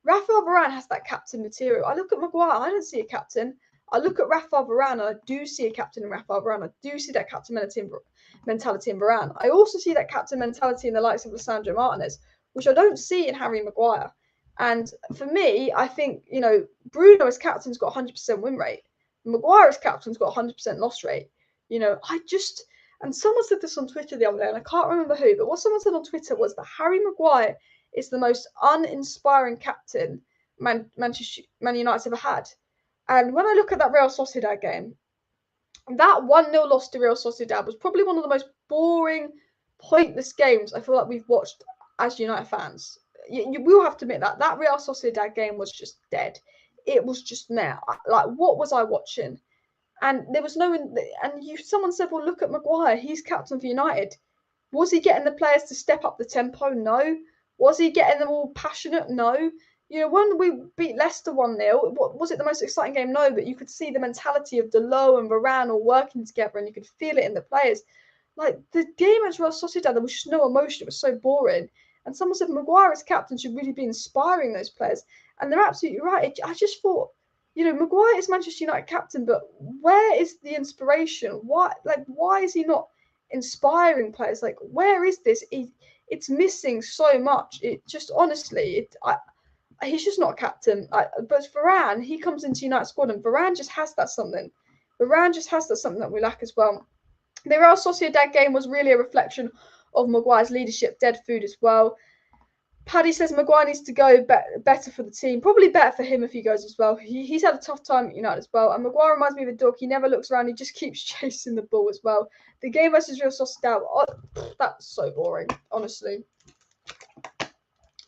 Rafael Varane has that captain material. I look at Maguire, I don't see a captain. I look at Rafael Varane, and I do see a captain in Rafael Varane. I do see that captain mentality in Varane. I also see that captain mentality in the likes of Lisandro Martinez, which I don't see in Harry Maguire. And for me, I think, Bruno as captain's got 100% win rate. Maguire as captain's got 100% loss rate. And someone said this on Twitter the other day, and I can't remember who, but what someone said on Twitter was that Harry Maguire is the most uninspiring captain Man United's ever had. And when I look at that Real Sociedad game, that 1-0 loss to Real Sociedad was probably one of the most boring, pointless games I feel like we've watched as United fans. You will have to admit that Real Sociedad game was just dead. It was just meh. Like, what was I watching? And there was someone said, well, look at Maguire. He's captain for United. Was he getting the players to step up the tempo? No. Was he getting them all passionate? No. When we beat Leicester 1-0, was it the most exciting game? No, but you could see the mentality of Delot and Varane all working together, and you could feel it in the players. Like, the game against Real Sociedad, there was just no emotion. It was so boring. And someone said Maguire as captain should really be inspiring those players. And they're absolutely right. I just thought, Maguire is Manchester United captain, but where is the inspiration? Why is he not inspiring players? Like, where is this? It's missing so much. It just, honestly, he's just not a captain. But Varane, he comes into United squad, and Varane just has that something. Varane just has that something that we lack as well. The Real Sociedad game was really a reflection of Maguire's leadership, dead food as well. Paddy says Maguire needs to go better for the team. Probably better for him if he goes as well. He's had a tough time at United as well. And Maguire reminds me of a dog. He never looks around. He just keeps chasing the ball as well. The game versus Real Sociedad, that's so boring, honestly.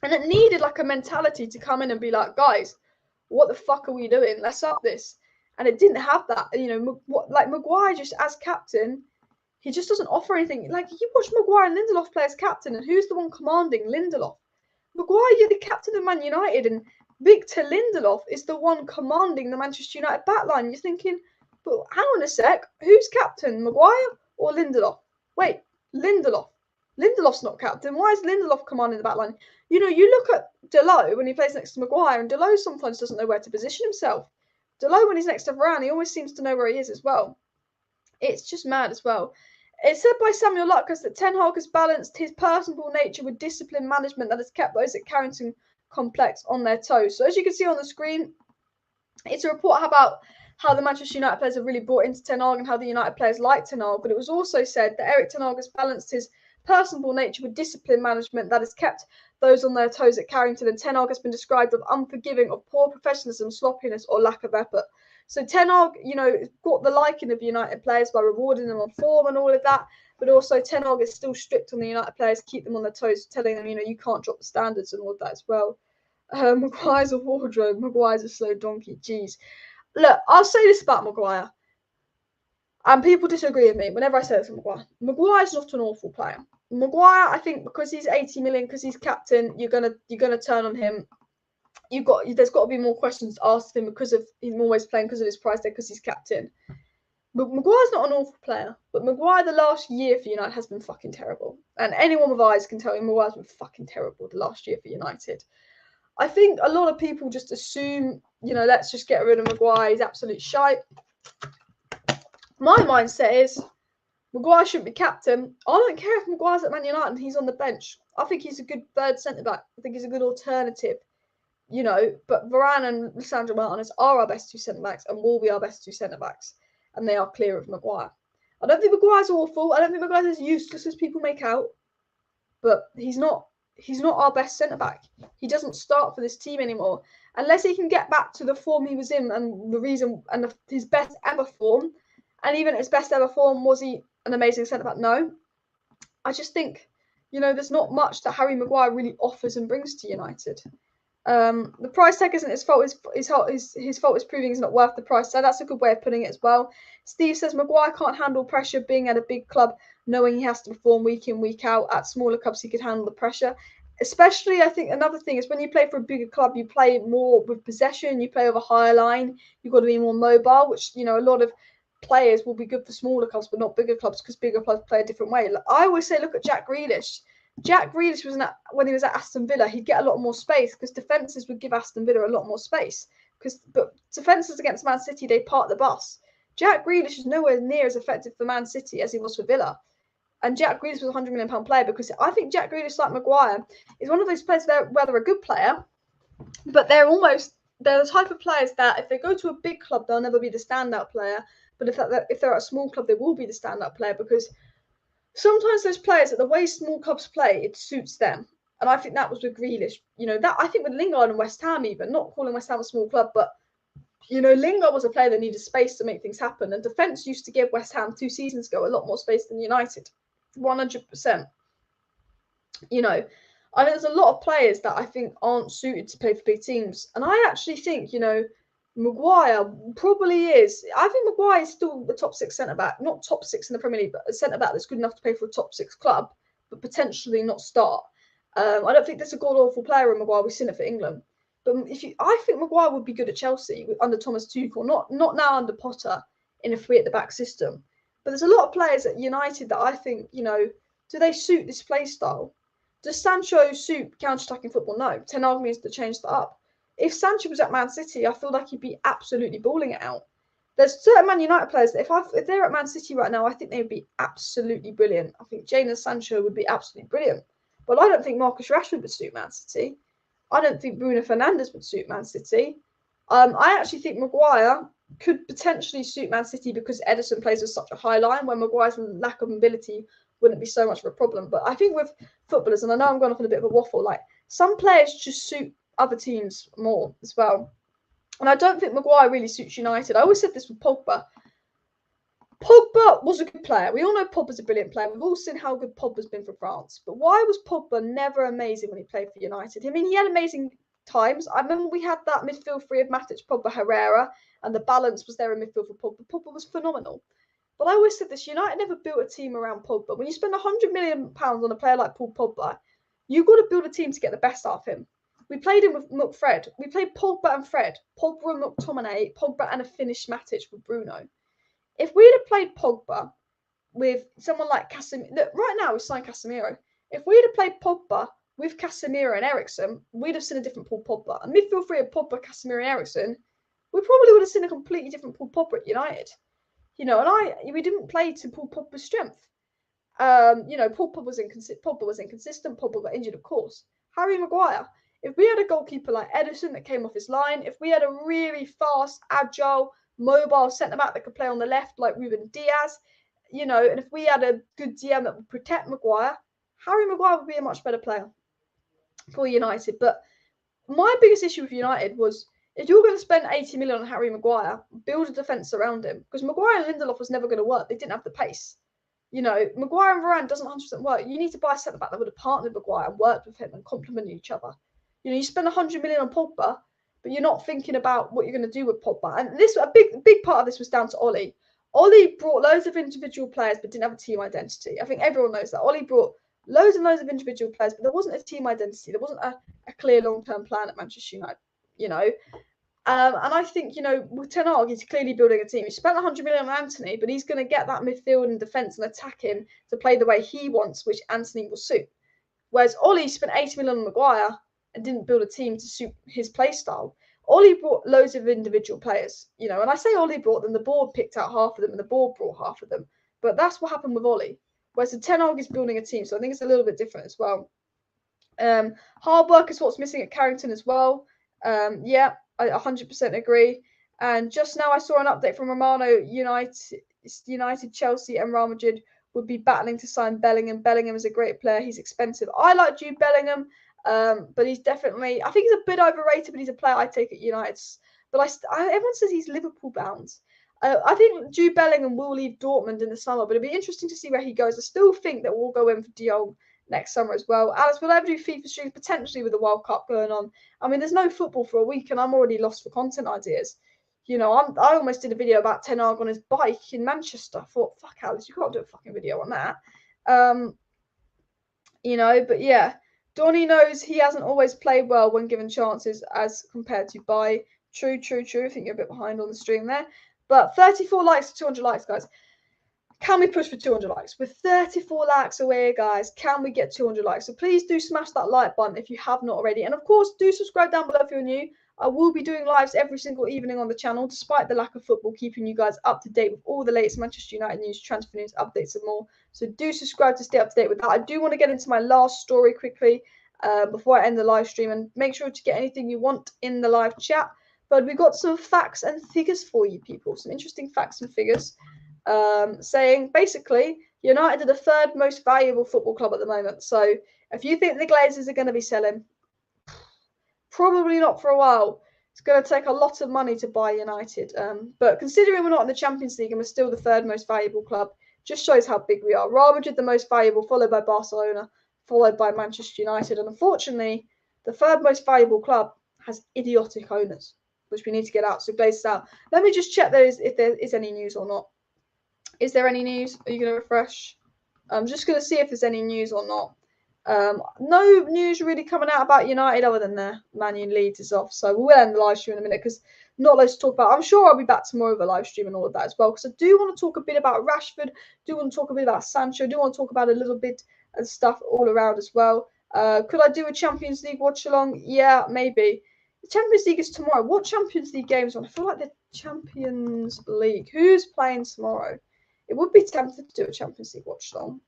And it needed like a mentality to come in and be like, guys, what the fuck are we doing? Let's up this. And it didn't have that. Maguire just as captain, he just doesn't offer anything. Like, you watch Maguire and Lindelof play as captain, and who's the one commanding? Lindelof. Maguire, you're the captain of Man United, and Victor Lindelof is the one commanding the Manchester United backline. You're thinking, but hang on a sec, who's captain, Maguire or Lindelof? Wait, Lindelof. Lindelof's not captain. Why is Lindelof commanding the backline? You look at Delot when he plays next to Maguire, and Delot sometimes doesn't know where to position himself. Delot, when he's next to Varane, he always seems to know where he is as well. It's just mad as well. It's said by Samuel Lucas that Ten Hag has balanced his personable nature with discipline management that has kept those at Carrington Complex on their toes. So as you can see on the screen, it's a report about how the Manchester United players have really bought into Ten Hag and how the United players like Ten Hag. But it was also said that ERIK Ten Hag has balanced his personable nature with discipline management that has kept those on their toes at Carrington. And Ten Hag has been described as unforgiving of poor professionalism, sloppiness, or lack of effort. So Ten Hag, got the liking of United players by rewarding them on form and all of that. But also Ten Hag is still strict on the United players, keep them on their toes, telling them, you can't drop the standards and all of that as well. Maguire's a wardrobe. Maguire's a slow donkey. Jeez. Look, I'll say this about Maguire. And people disagree with me whenever I say this about Maguire. Maguire's not an awful player. Maguire, I think, because he's 80 million, because he's captain, you're gonna turn on him. There's got to be more questions asked of him because of he's always playing because of his price tag, because he's captain. But Maguire's not an awful player. But Maguire, the last year for United has been fucking terrible. And anyone with eyes can tell you Maguire's been fucking terrible the last year for United. I think a lot of people just assume, let's just get rid of Maguire. He's absolute shite. My mindset is Maguire shouldn't be captain. I don't care if Maguire's at Man United and he's on the bench. I think he's a good third centre-back. I think he's a good alternative. But Varane and Lisandro Martinez are our best two centre-backs and will be our best two centre-backs. And they are clear of Maguire. I don't think Maguire's awful. I don't think Maguire's as useless as people make out. But he's not our best centre-back. He doesn't start for this team anymore. Unless he can get back to the form he was in his best ever form. And even at his best ever form, was he an amazing centre-back? No. I just think, there's not much that Harry Maguire really offers and brings to United. The price tag isn't his fault. His fault is proving he's not worth the price. So that's a good way of putting it as well. Steve says Maguire can't handle pressure being at a big club, knowing he has to perform week in, week out. At smaller clubs, he could handle the pressure. Especially, I think another thing is when you play for a bigger club, you play more with possession. You play over a higher line. You've got to be more mobile, which, a lot of players will be good for smaller clubs, but not bigger clubs because bigger clubs play a different way. I always say, look at Jack Grealish. Jack Grealish when he was at Aston Villa, he'd get a lot more space because defences would give Aston Villa a lot more space. But defences against Man City, they park the bus. Jack Grealish is nowhere near as effective for Man City as he was for Villa. And Jack Grealish was a £100 million player because I think Jack Grealish, like Maguire, is one of those players where they're a good player, but they're the type of players that if they go to a big club, they'll never be the standout player. But if they're at a small club, they will be the standout player because sometimes those players, that the way small clubs play, it suits them. And I think that was with Grealish. That I think with Lingard and West Ham even, not calling West Ham a small club, but, Lingard was a player that needed space to make things happen. And defence used to give West Ham 2 seasons ago a lot more space than United. 100%. I think there's a lot of players that I think aren't suited to play for big teams. And I actually think, Maguire probably is. I think Maguire is still the top 6 centre-back. Not top 6 in the Premier League, but a centre-back that's good enough to play for a top 6 club, but potentially not start. I don't think there's a god-awful player in Maguire. We've seen it for England. But I think Maguire would be good at Chelsea under Thomas Tuchel, not now under Potter in a 3-at-the-back system. But there's a lot of players at United that I think, do they suit this play style? Does Sancho suit counter-attacking football? No. Ten Hag needs to change that up. If Sancho was at Man City, I feel like he'd be absolutely balling it out. There's certain Man United players that if they're at Man City right now, I think they would be absolutely brilliant. I think Jadon Sancho would be absolutely brilliant. But I don't think Marcus Rashford would suit Man City. I don't think Bruno Fernandes would suit Man City. I actually think Maguire could potentially suit Man City because Ederson plays with such a high line where Maguire's lack of mobility wouldn't be so much of a problem. But I think with footballers, and I know I'm going off on a bit of a waffle, like some players just suit other teams more as well. And I don't think Maguire really suits United. I always said this with Pogba. Pogba was a good player. We all know Pogba's a brilliant player. We've all seen how good Pogba's been for France. But why was Pogba never amazing when he played for United? I mean, he had amazing times. I remember we had that midfield three of Matic, Pogba, Herrera, and the balance was there in midfield for Pogba. Pogba was phenomenal. But I always said this, United never built a team around Pogba. When you spend £100 million on a player like Paul Pogba, you've got to build a team to get the best out of him. We played him with Fred. We played Pogba and Fred. Pogba and McTominay. Pogba and a finished Matic with Bruno. If we'd have played Pogba with someone like Casemiro, look, right now we signed Casemiro. If we'd have played Pogba with Casemiro and Eriksen, we'd have seen a different Paul Pogba. A midfield three of Pogba, Casemiro and Eriksen, we probably would have seen a completely different Paul Pogba at United. And we didn't play to Paul Pogba's strength. Pogba was inconsistent. Pogba got injured, of course. Harry Maguire. If we had a goalkeeper like Ederson that came off his line, if we had a really fast, agile, mobile centre-back that could play on the left like Ruben Diaz, and if we had a good DM that would protect Maguire, Harry Maguire would be a much better player for United. But my biggest issue with United was, if you're going to spend 80 million on Harry Maguire, build a defence around him. Because Maguire and Lindelof was never going to work. They didn't have the pace. Maguire and Varane doesn't 100% work. You need to buy a centre-back that would have partnered with Maguire and worked with him and complemented each other. You spend 100 million on Pogba, but you're not thinking about what you're going to do with Pogba. And a big part of this was down to Ollie. Ollie brought loads of individual players, but didn't have a team identity. I think everyone knows that. Ollie brought loads and loads of individual players, but there wasn't a team identity. There wasn't a clear long-term plan at Manchester United, And I think, with Ten Hag, he's clearly building a team. He spent 100 million on Antony, but he's going to get that midfield and defence and attacking to play the way he wants, which Antony will suit. Whereas Ollie spent 80 million on Maguire and didn't build a team to suit his play style. Ollie brought loads of individual players, and I say Ollie brought them, the board picked out half of them and the board brought half of them. But that's what happened with Ollie. Whereas the Ten Hag is building a team, so I think it's a little bit different as well. Hard work is what's missing at Carrington as well. I 100% agree. And just now I saw an update from Romano. United, Chelsea and Real Madrid would be battling to sign Bellingham. Bellingham is a great player. He's expensive. I like Jude Bellingham. But he's definitely, I think he's a bit overrated, but he's a player I take at United. But everyone says he's Liverpool bound. I think Jude Bellingham will leave Dortmund in the summer, but it'll be interesting to see where he goes. I still think that we'll go in for JONG next summer as well. Alice, will I ever do FIFA streams potentially with the World Cup going on? I mean, there's no football for a week, and I'm already lost for content ideas. You know, I almost did a video about Ten Hag on his bike in Manchester. I thought, fuck, Alice, you can't do a fucking video on that. You know, but yeah, Donny knows he hasn't always played well when given chances as compared to Bai. True. I think you're a bit behind on the stream there. But 34 likes to 200 likes, guys. Can we push for 200 likes? With 34 likes away, guys, can we get 200 likes? So please do smash that like button if you have not already. And of course, do subscribe down below if you're new. I will be doing lives every single evening on the channel, despite the lack of football, keeping you guys up to date with all the latest Manchester United news, transfer news, updates, and more. So do subscribe to stay up to date with that. I do want to get into my last story quickly before I end the live stream, and make sure to get anything you want in the live chat. But we've got some facts and figures for you people, some interesting facts and figures. Saying basically United are the third most valuable football club at the moment. So if you think the Glazers are going to be selling, probably not for a while. It's going to take a lot of money to buy United. But considering we're not in the Champions League and we're still the third most valuable club, just shows how big we are. Real Madrid the most valuable, followed by Barcelona, followed by Manchester United. And unfortunately, the third most valuable club has idiotic owners, which we need to get out. So Glazers out. Let me just check if there is any news or not. Is there any news? Are you going to refresh? I'm just going to see if there's any news or not. No news really coming out about United other than the Man U Leeds is off. So we'll end the live stream in a minute because not loads to talk about. I'm sure I'll be back tomorrow with a live stream and all of that as well, because I do want to talk a bit about Rashford, do want to talk a bit about Sancho, do want to talk about a little bit of stuff all around as well. Could I do a Champions League watch along? Yeah, maybe. The Champions League is tomorrow. What Champions League games on? I feel like the Champions League. Who's playing tomorrow? It would be tempted to do a Champions League watch along.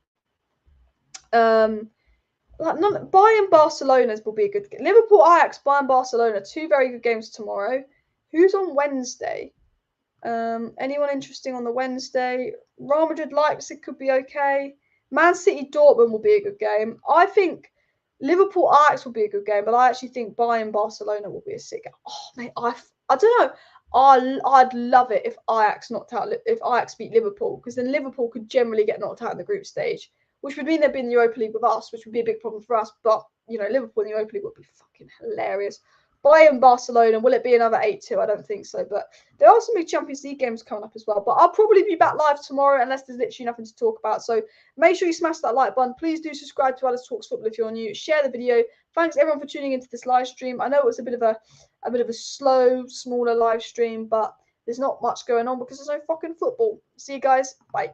Bayern Barcelona will be a good game. Liverpool, Ajax, Bayern Barcelona, two very good games tomorrow. Who's on Wednesday? Anyone interesting on the Wednesday? Real Madrid, Leipzig could be okay. Man City, Dortmund will be a good game. I think Liverpool, Ajax will be a good game, but I actually think Bayern Barcelona will be a sick game. Oh mate, I don't know. I'd love it if Ajax beat Liverpool, because then Liverpool could generally get knocked out in the group stage, which would mean they'd be in the Europa League with us, which would be a big problem for us. But you know, Liverpool in the Europa League would be fucking hilarious. Bayern Barcelona, will it be another 8-2? I don't think so. But there are some big Champions League games coming up as well. But I'll probably be back live tomorrow unless there's literally nothing to talk about. So make sure you smash that like button. Please do subscribe to Alice Talks Football if you're new. Share the video. Thanks everyone for tuning into this live stream. I know it was a bit of a slow, smaller live stream, but there's not much going on because there's no fucking football. See you guys. Bye.